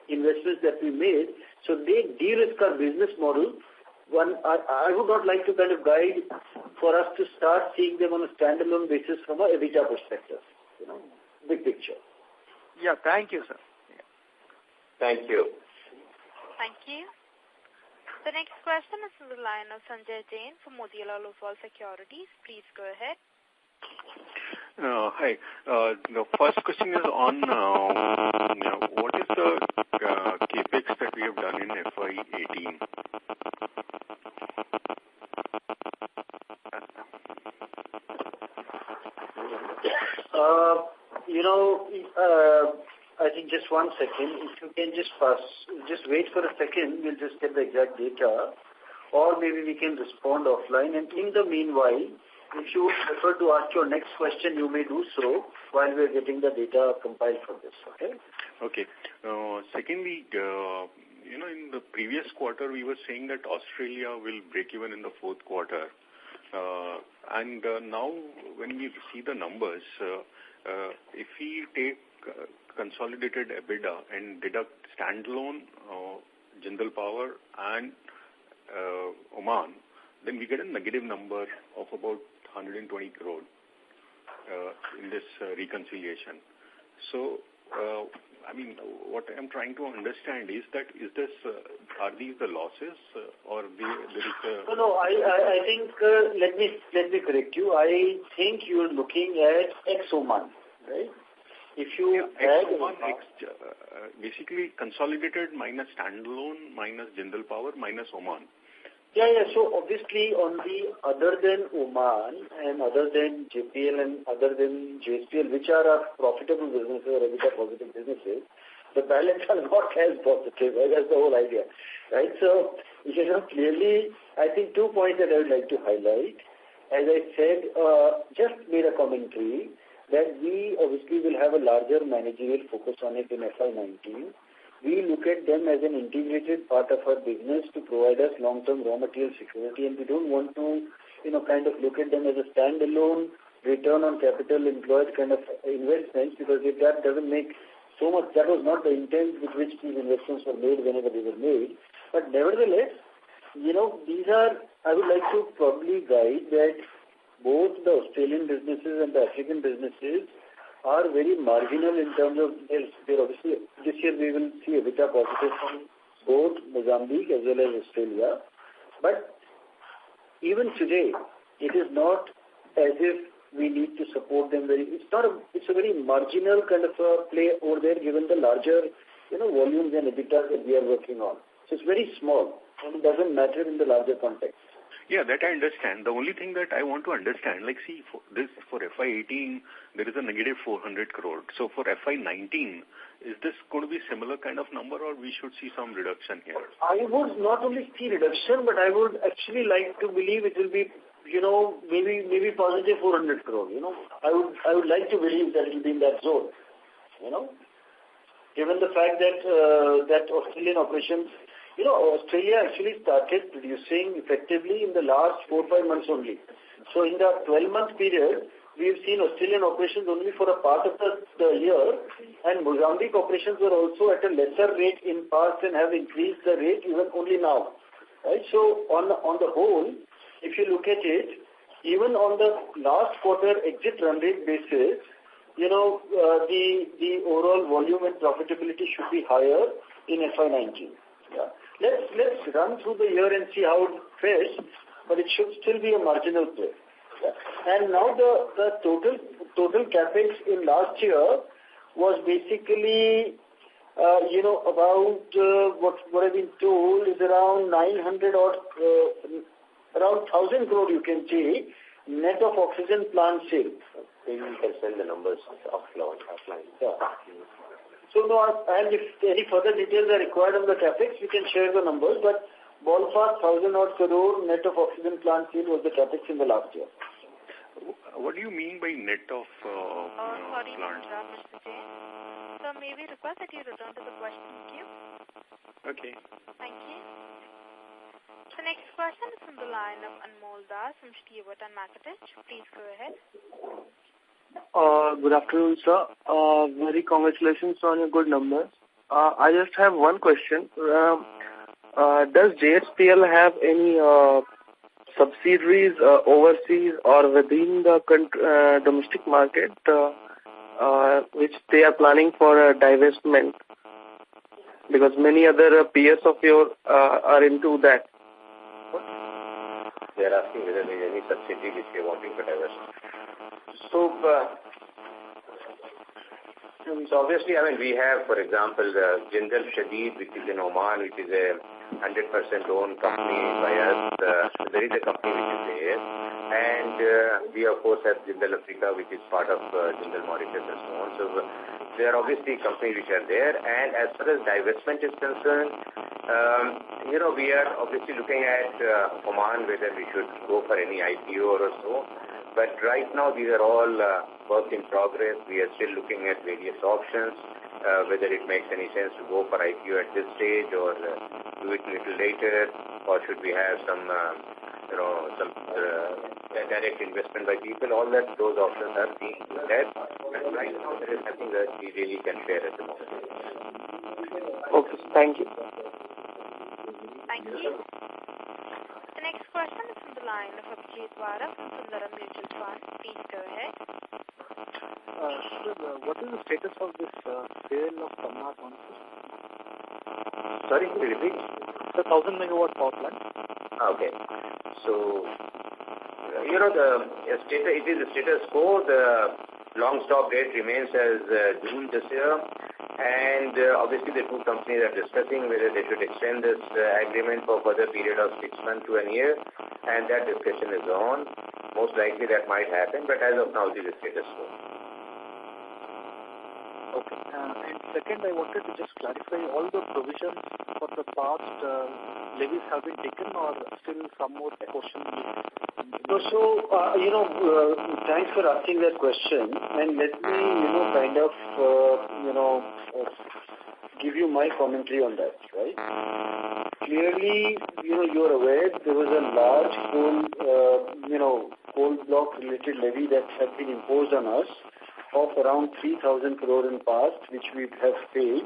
investments that we made. So they de-risk our business model. I would not like to kind of guide for us to start seeing them on a standalone basis from a EBITDA perspective. Big picture. Yeah, thank you, sir. Yeah. Thank you. Thank you. The next question is from the line of Sanjay Jain from Motilal Oswal Securities. Please go ahead. Hi. The first question is on what is the capex that we have done in FY18? I think just 1 second. If you can just wait for a second, we'll just get the exact data. Or maybe we can respond offline. And in the meanwhile, if you prefer to ask your next question, you may do so while we're getting the data compiled for this, okay? Okay. Secondly, in the previous quarter, we were saying that Australia will break even in the fourth quarter. And now, when we see the numbers, if we take consolidated EBITDA and deduct standalone Jindal Power and Oman, then we get a negative number of about 120 crore in this reconciliation. So, what I'm trying to understand is that are these the losses or there is a... No, I think, let me correct you. I think you're looking at ex-Oman, right? If you ex-Oman, basically consolidated minus standalone, minus Jindal Power, minus Oman. Yeah. So obviously on the other than Oman and other than JPL and other than JSPL, which are our profitable businesses or EBITDA positive businesses, the balance are not as positive. Right? That's the whole idea. Right? So, clearly, I think 2 points that I would like to highlight. As I said, just made a commentary that we obviously will have a larger managerial focus on it in FY19. We look at them as an integrated part of our business to provide us long-term raw material security, and we don't want to, kind of look at them as a standalone return on capital employed kind of investments, because if that doesn't make so much, that was not the intent with which these investments were made whenever they were made. But nevertheless, these are, I would like to probably guide that both the Australian businesses and the African businesses are very marginal in terms of their obviously this year we will see EBITDA positive from both Mozambique as well as Australia. But even today, it is not as if we need to support them it's a very marginal kind of a play over there given the larger, volumes and EBITDA that we are working on. So it's very small and it doesn't matter in the larger context. Yeah, that I understand. The only thing that I want to understand, for FY18, there is a negative 400 crore. So for FY19, is this going to be similar kind of number or we should see some reduction here? I would not only see reduction, but I would actually like to believe it will be, maybe positive 400 crore, I would like to believe that it will be in that zone, Given the fact that Australian operations, Australia actually started producing effectively in the last 4-5 months only. So in the 12-month period, we've seen Australian operations only for a part of the year, and Mozambique operations were also at a lesser rate in past and have increased the rate even only now. Right? So on the whole, if you look at it, even on the last quarter exit run rate basis, the overall volume and profitability should be higher in FY19. Yeah. Let's run through the year and see how it fares, but it should still be a marginal play. Yeah. And now the total capex in last year was basically, about what I've been told is around 900 or around 1,000 crore you can say, net of oxygen plant sale. Maybe we can send the numbers offline. Yeah. So, and if any further details are required on the capex, we can share the numbers, but ballpark 1,000 odd crore net of oxygen plant sale was the capex in the last year. What do you mean by net of sorry, plant? Mr. Jain. So may we request that you return to the question queue? Okay. Thank you. The next question is from the line of Anmol Das from Stewart and Mackertich. Please go ahead. Good afternoon, sir. Very congratulations on your good numbers. I just have one question. Does JSPL have any subsidiaries overseas or within the domestic market which they are planning for a divestment? Because many other peers of yours are into that. They are asking whether there is any subsidiary which they are wanting to divest. So obviously, we have, for example, the Jindal Shadid, which is in Oman, which is a 100% owned company by us. So there is a company which is there. And we, of course, have Jindal Africa, which is part of Jindal Mauritius and so on. So there are obviously companies which are there. And as far as divestment is concerned, we are obviously looking at Oman, whether we should go for any IPO or so. But right now, these are all work in progress. We are still looking at various options, whether it makes any sense to go for IPO at this stage or do it a little later, or should we have some direct investment by people. All that, those options are being looked at. But right now, there is nothing that we really can share at the moment. Okay, thank you. Thank you. The next question is from the line of Qtr4 from Sundaram Mutual Fund. Please go ahead. What is the status of this sale of Tamar on? Sorry, can you repeat? The 1,000 megawatt power plant. Okay. So, it is the status quo. The long stop date remains as June this year. And obviously the two companies are discussing whether they should extend this agreement for further period of 6 months to a year. And that discussion is on. Most likely that might happen, but as of now, it is the status quo. Okay. And second, I wanted to just clarify all the provisions for the past levies have been taken or still some more portion? Thanks for asking that question. And let me, give you my commentary on that, right? Clearly, you're aware there was a large coal block related levy that had been imposed on us of around 3,000 crore in past, which we have paid,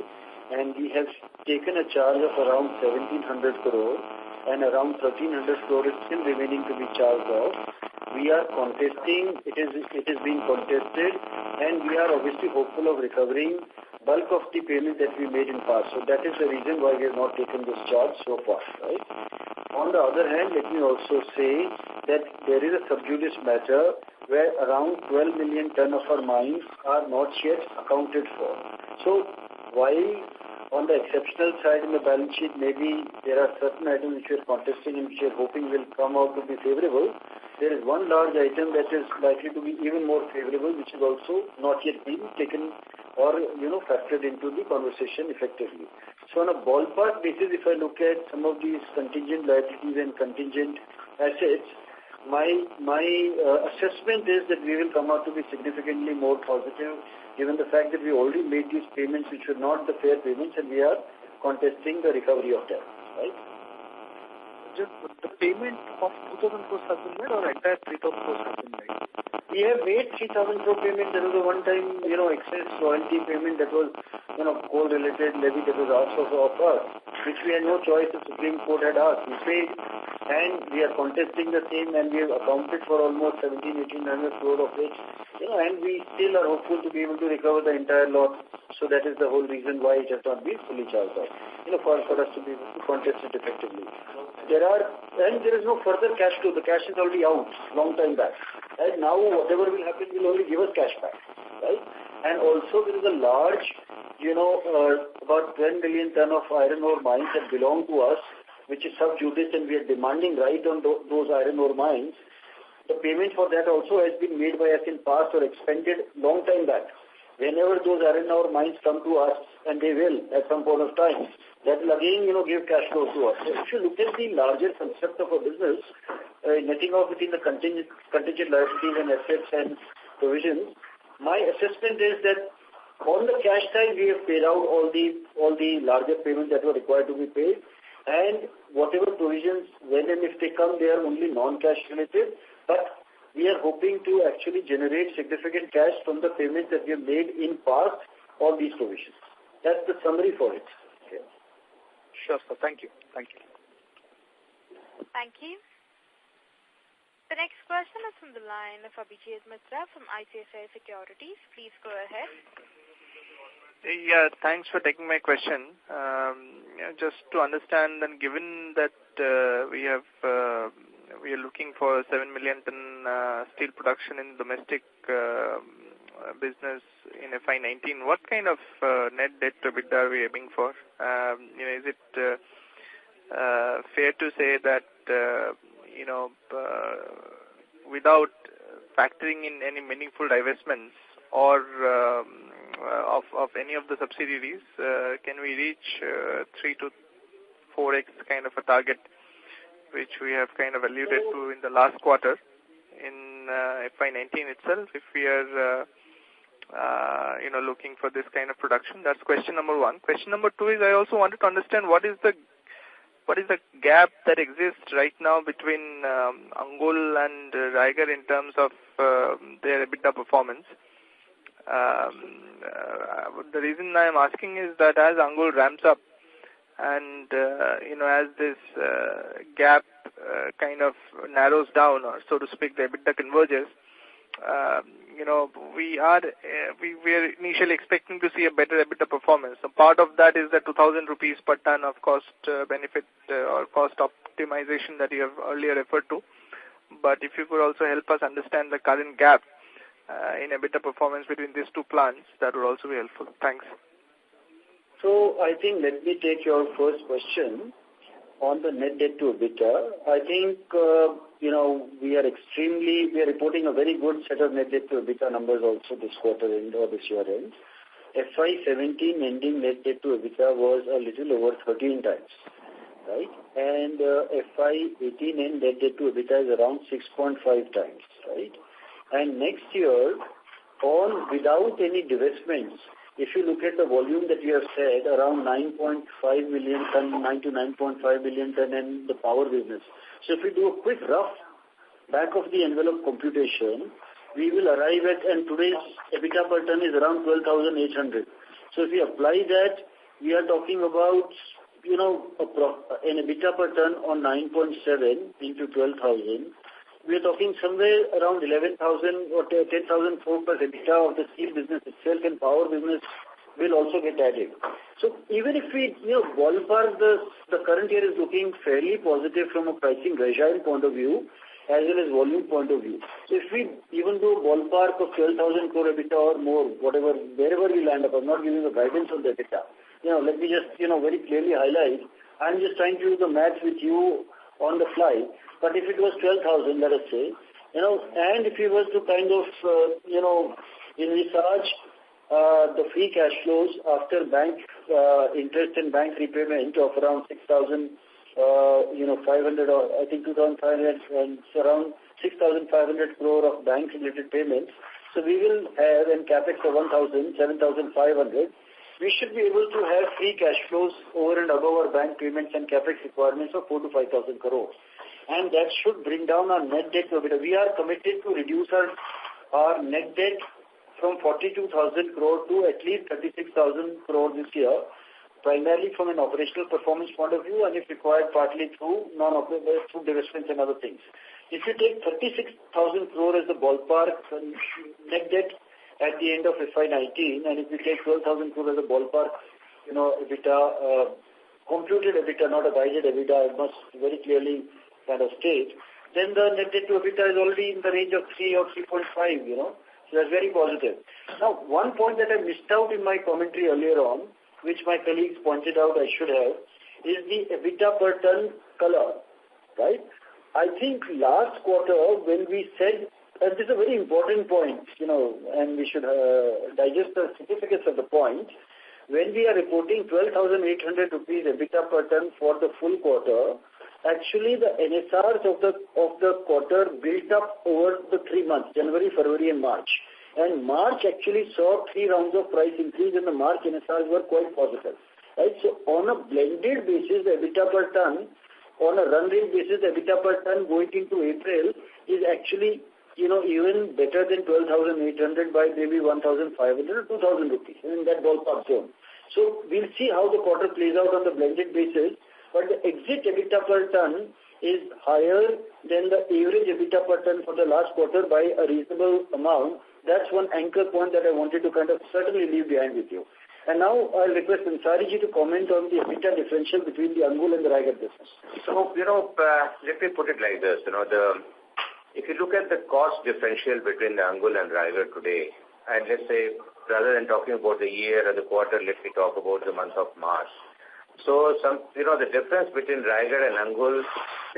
and we have taken a charge of around 1,700 crore, and around 1,300 crore is still remaining to be charged off. We are contesting, it is being contested, and we are obviously hopeful of recovering bulk of the payment that we made in past. So that is the reason why we have not taken this charge so far, right? On the other hand, let me also say that there is a sub judice matter where around 12 million ton of our mines are not yet accounted for. So while on the exceptional side in the balance sheet, maybe there are certain items which we are contesting and which we are hoping will come out to be favorable, there is one large item that is likely to be even more favorable, which is also not yet being taken or, factored into the conversation effectively. So on a ballpark basis, if I look at some of these contingent liabilities and contingent assets, my assessment is that we will come out to be significantly more positive, given the fact that we already made these payments which were not the fair payments, and we are contesting the recovery of them, right? Just the payment of 2,000 crores has been made or entire 3,000 crores has been made? We have made 3,000 crore payment. There was a one-time, excess royalty payment that was, coal-related levy that was asked of us, which we had no choice. The Supreme Court had asked. We paid, and we are contesting the same, and we have accounted for almost 1,800 crore of it, and we still are hopeful to be able to recover the entire lot. So that is the whole reason why it has not been fully charged off, for us to be able to contest it effectively. There is no further cash flow. The cash is already out long time back. Right now, whatever will happen will only give us cash back, right? And also there is a large, about 10 million ton of iron ore mines that belong to us, which is sub judice, and we are demanding right on those iron ore mines. The payment for that also has been made by us in past or expended long time back. Whenever those iron ore mines come to us, and they will at some point of time, that will again, give cash flow to us. So if you look at the larger concept of a business, netting off between the contingent liabilities and assets and provisions, my assessment is that on the cash side, we have paid out all the larger payments that were required to be paid, and whatever provisions, when and if they come, they are only non-cash related, but we are hoping to actually generate significant cash from the payments that we have made in past, all these provisions. That's the summary for it. Okay. Sure, sir. Thank you. Thank you. The next question is from the line of Abhijit Mitra from ICICI Securities. Please go ahead. Yeah, thanks for taking my question. Just to understand, and given that we are looking for 7 million ton steel production in domestic business in FY19, what kind of net debt to EBITDA are we aiming for? Is it fair to say that without factoring in any meaningful divestments or of any of the subsidiaries, can we reach 3 to 4x kind of a target, which we have kind of alluded to in the last quarter in FY19 itself, if we are looking for this kind of production? That's question number one. Question number two is, I also wanted to understand what is the gap that exists right now between Angul and Raigarh in terms of their EBITDA performance. The reason I am asking is that as Angul ramps up and as this gap kind of narrows down, or so to speak, the EBITDA converges, we are initially expecting to see a better EBITDA performance. So part of that is the 2,000 rupees per ton of cost benefit or cost optimization that you have earlier referred to. But if you could also help us understand the current gap in EBITDA performance between these two plants, that would also be helpful. Thanks. So I think let me take your first question on the net debt to EBITDA. I think, we are reporting a very good set of net debt to EBITDA numbers also this quarter end or this year end. FY17 ending net debt to EBITDA was a little over 13 times, right? And FY18 end net debt to EBITDA is around 6.5 times, right? And next year, without any divestments, if you look at the volume that we have said, around 9.5 million ton, 9 to 9.5 million ton in the power business. So if we do a quick rough back of the envelope computation, we will arrive at, and today's EBITDA per ton is around 12,800. So if we apply that, we are talking about, an EBITDA per ton on 9.7 into 12,000. We are talking somewhere around 11,000 or 10,004 per EBITDA of the steel business itself, and power business will also get added. So even if we, ballpark, the current year is looking fairly positive from a pricing regime point of view, as well as volume point of view. So if we even do a ballpark of 12,000 crore EBITDA or more, wherever we land up, I'm not giving a guidance on the EBITDA. Let me just, very clearly highlight, I'm just trying to do the math with you on the fly. But if it was 12,000, let us say, and if we were to kind of, envisage the free cash flows after bank interest and bank repayment of around 6,500 or I think 2,500 and around 6,500 crore of bank-related payments. So we will have in capex of 1,000, 7,500. We should be able to have free cash flows over and above our bank payments and capex requirements of 4,000 to 5,000 crores. And that should bring down our net debt to EBITDA. We are committed to reduce our net debt from 42,000 crore to at least 36,000 crore this year, primarily from an operational performance point of view and if required partly through through divestments and other things. If you take 36,000 crore as the ballpark net debt at the end of FY19, and if you take 12,000 crore as a ballpark, EBITDA, computed EBITDA, not a guided EBITDA, I must very clearly kind of state, then the net debt to EBITDA is already in the range of 3 or 3.5, so that's very positive. Now, one point that I missed out in my commentary earlier on, which my colleagues pointed out I should have, is the EBITDA per ton color, right? I think last quarter when we said, and this is a very important point, and we should digest the significance of the point, when we are reporting 12,800 rupees EBITDA per ton for the full quarter, actually the NSRs of the quarter built up over the 3 months, January, February and March. And March actually saw 3 rounds of price increase and the March NSRs were quite positive. Right? So on a blended basis, the EBITDA per ton, on a run rate basis, the EBITDA per ton going into April is actually, even better than 12,800 by maybe 1,500 or 2,000 rupees in that ballpark zone. So we'll see how the quarter plays out on the blended basis. But the exit EBITDA per ton is higher than the average EBITDA per ton for the last quarter by a reasonable amount. That's one anchor point that I wanted to kind of certainly leave behind with you. And now I'll request Ansari to comment on the EBITDA differential between the Angul and the Raigarh business. So, let me put it like this. If you look at the cost differential between the Angul and Raigarh today, and let's say, rather than talking about the year or the quarter, let me talk about the month of March. So the difference between Raigad and Angul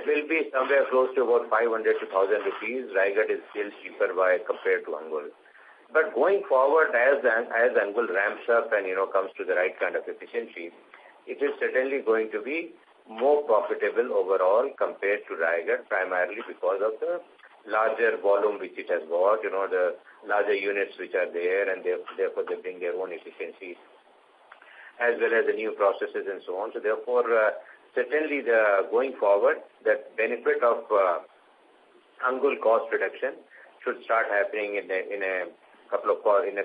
will be somewhere close to about 500 to 1,000 rupees. Raigad is still cheaper compared to Angul. But going forward, as Angul ramps up and, comes to the right kind of efficiency, it is certainly going to be more profitable overall compared to Raigad, primarily because of the larger volume which it has got, the larger units which are there, and therefore they bring their own efficiencies, as well as the new processes and so on. So therefore, certainly going forward, the benefit of Angul cost reduction should start happening in a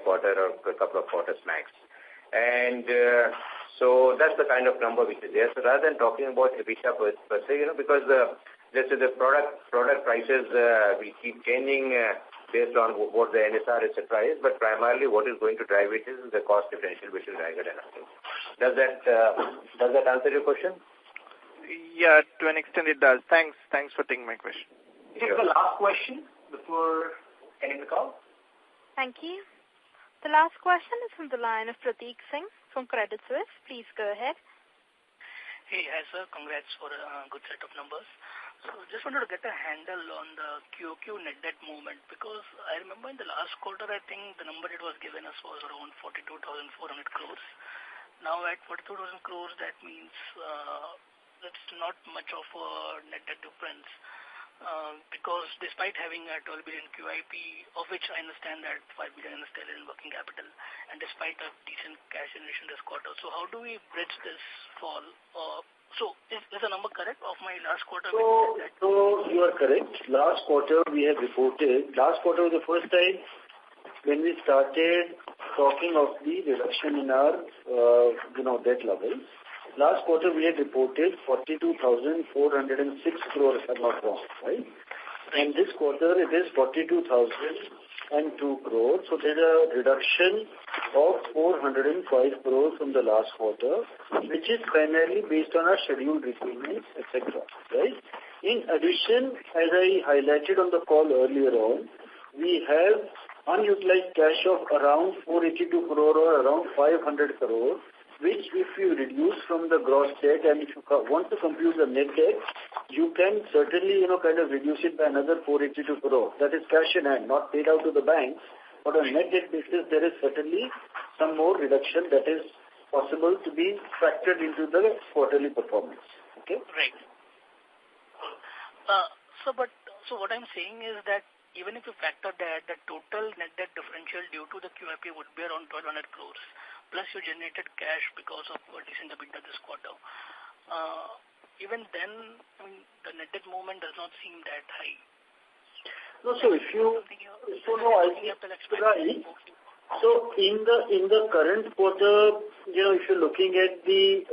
quarter or a couple of quarters max. And so that's the kind of number which is there. So rather than talking about EBITDA per se, because let's say the product prices will keep changing based on what the NSR, etc. is, but primarily what is going to drive it is the cost differential between Raigad and Angul. Does that answer your question? Yeah, to an extent it does. Thanks for taking my question. This is the last question before ending the call. Thank you. The last question is from the line of Prateek Singh from Credit Suisse. Please go ahead. Hey, hi sir. Congrats for a good set of numbers. So just wanted to get a handle on the QOQ net debt movement, because I remember in the last quarter, I think the number it was given us was around 42,400 crores. Now at 42,000 crores, that means that's not much of a net debt difference. Because despite having a 12 billion QIP, of which I understand that 5 billion is still in working capital, and despite a decent cash generation this quarter. So how do we bridge this fall? So is the number correct of my last quarter? So you are correct. Last quarter we have reported, last quarter was the first time when we started talking of the reduction in our debt levels. Last quarter we had reported 42,406 crores, if I'm not wrong, right? And this quarter it is 42,002 crores. So there's a reduction of 405 crores from the last quarter, which is primarily based on our scheduled repayments, etc. Right? In addition, as I highlighted on the call earlier on, we have unutilized cash of around 482 crore or around 500 crore, which if you reduce from the gross debt and if you want to compute the net debt, you can certainly, kind of reduce it by another 482 crore. That is cash in hand, not paid out to the banks. But on net debt basis, there is certainly some more reduction that is possible to be factored into the quarterly performance. Okay? Right. So what I'm saying is that even if you factor that, the total net debt differential due to the QIP would be around 1,200 crores. Plus you generated cash because of decent EBITDA this quarter. Even then, I mean, the net debt movement does not seem that high. No, so if you, right. So in the current quarter, if you're looking at the,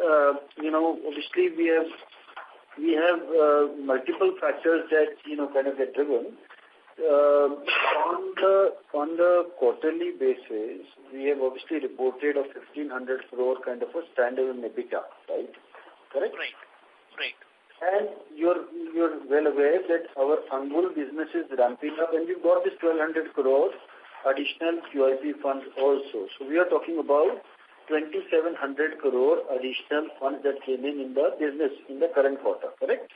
obviously we have multiple factors that, kind of get driven. On the quarterly basis, we have obviously reported a 1,500 crore kind of a standalone EBITDA, right? Correct? Right. And you're well aware that our Angul business is ramping up, and we've got this 1,200 crore additional QIP funds also. So we are talking about 2,700 crore additional funds that came in the business in the current quarter, correct?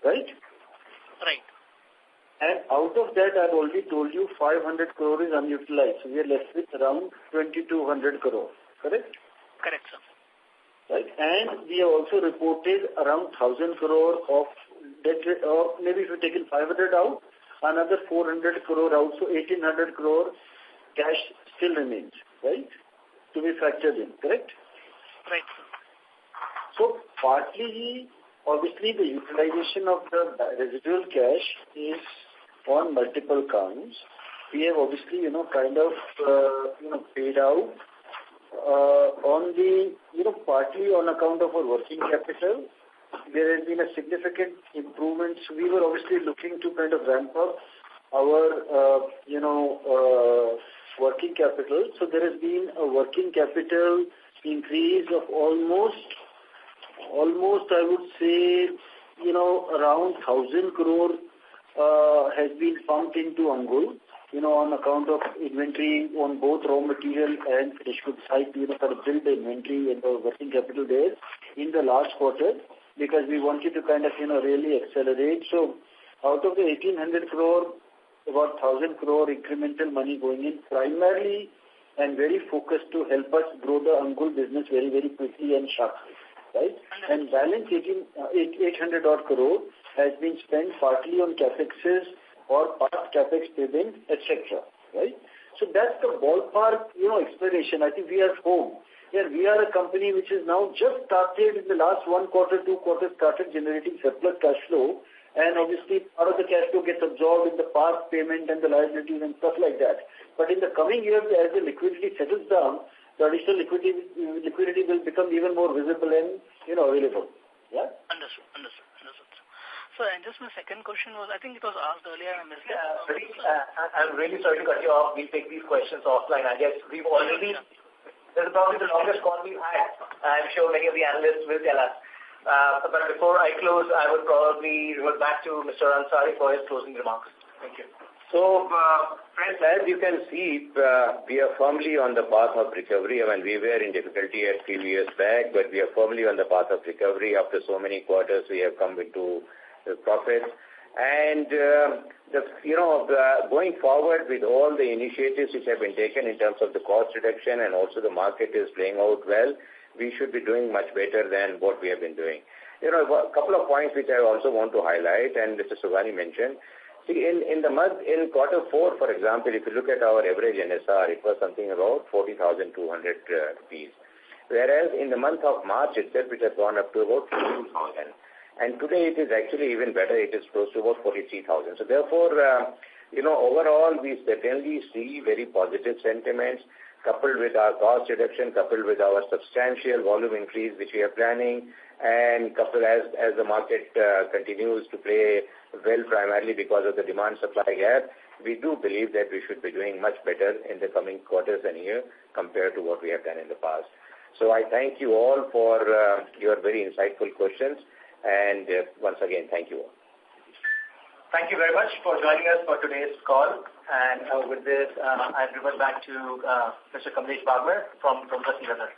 Right? Right. And out of that, I've already told you 500 crore is unutilized. So we are left with around 2,200 crore. Correct? Correct, sir. Right. And we have also reported around 1,000 crore of debt, or maybe if you've taken 500 out, another 400 crore out. So 1,800 crore cash still remains, right? To be factored in. Correct? Right. So partly, obviously, the utilization of the residual cash is on multiple counts. We have obviously, paid out on the, partly on account of our working capital. There has been a significant improvement. So we were obviously looking to kind of ramp up our, working capital. So there has been a working capital increase of almost I would say, around 1,000 crore has been pumped into Angul. on account of inventory on both raw material and finished goods side, sort of build the inventory and the working capital there in the last quarter because we wanted to kind of, really accelerate. So out of the 1,800 crore, about 1,000 crore incremental money going in primarily and very focused to help us grow the Angul business very, very quickly and sharply, right? And balance 800 odd crore has been spent partly on CapExes or past CapEx payment, etc., right? So that's the ballpark, explanation. I think we are home. Yeah, we are a company which is now just started in the last 1 quarter, 2 quarters, started generating surplus cash flow. And obviously, part of the cash flow gets absorbed in the past payment and the liabilities and stuff like that. But in the coming years, as the liquidity settles down, the additional liquidity will become even more visible and, available. Yeah? Understood. So, and just my second question was, I think it was asked earlier, I missed it. I'm really sorry to cut you off. We'll take these questions offline. I guess we've already, this is probably the longest call we've had. I'm sure many of the analysts will tell us. But before I close, I would probably revert back to Mr. Ansari for his closing remarks. Thank you. So, friends, as you can see, we are firmly on the path of recovery. I mean, we were in difficulty a few years back, but we are firmly on the path of recovery. After so many quarters, we have come into the profits. And, going forward with all the initiatives which have been taken in terms of the cost reduction and also the market is playing out well, we should be doing much better than what we have been doing. A couple of points which I also want to highlight, and Mr. Subhani mentioned. See, in Qtr4, for example, if you look at our average NSR, it was something about 40,200 rupees. Whereas in the month of March itself, it has gone up to about 52,000. And today it is actually even better. It is close to about 43,000. So therefore, overall, we certainly see very positive sentiments, coupled with our cost reduction, coupled with our substantial volume increase which we are planning, and coupled as the market continues to play well primarily because of the demand-supply gap, we do believe that we should be doing much better in the coming quarters and year compared to what we have done in the past. So I thank you all for your very insightful questions, and once again, thank you all. Thank you very much for joining us for today's call. And with this, I revert back to Mr. Kamlesh Bagmer from Prabhudas Lilladher.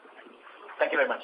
Thank you very much.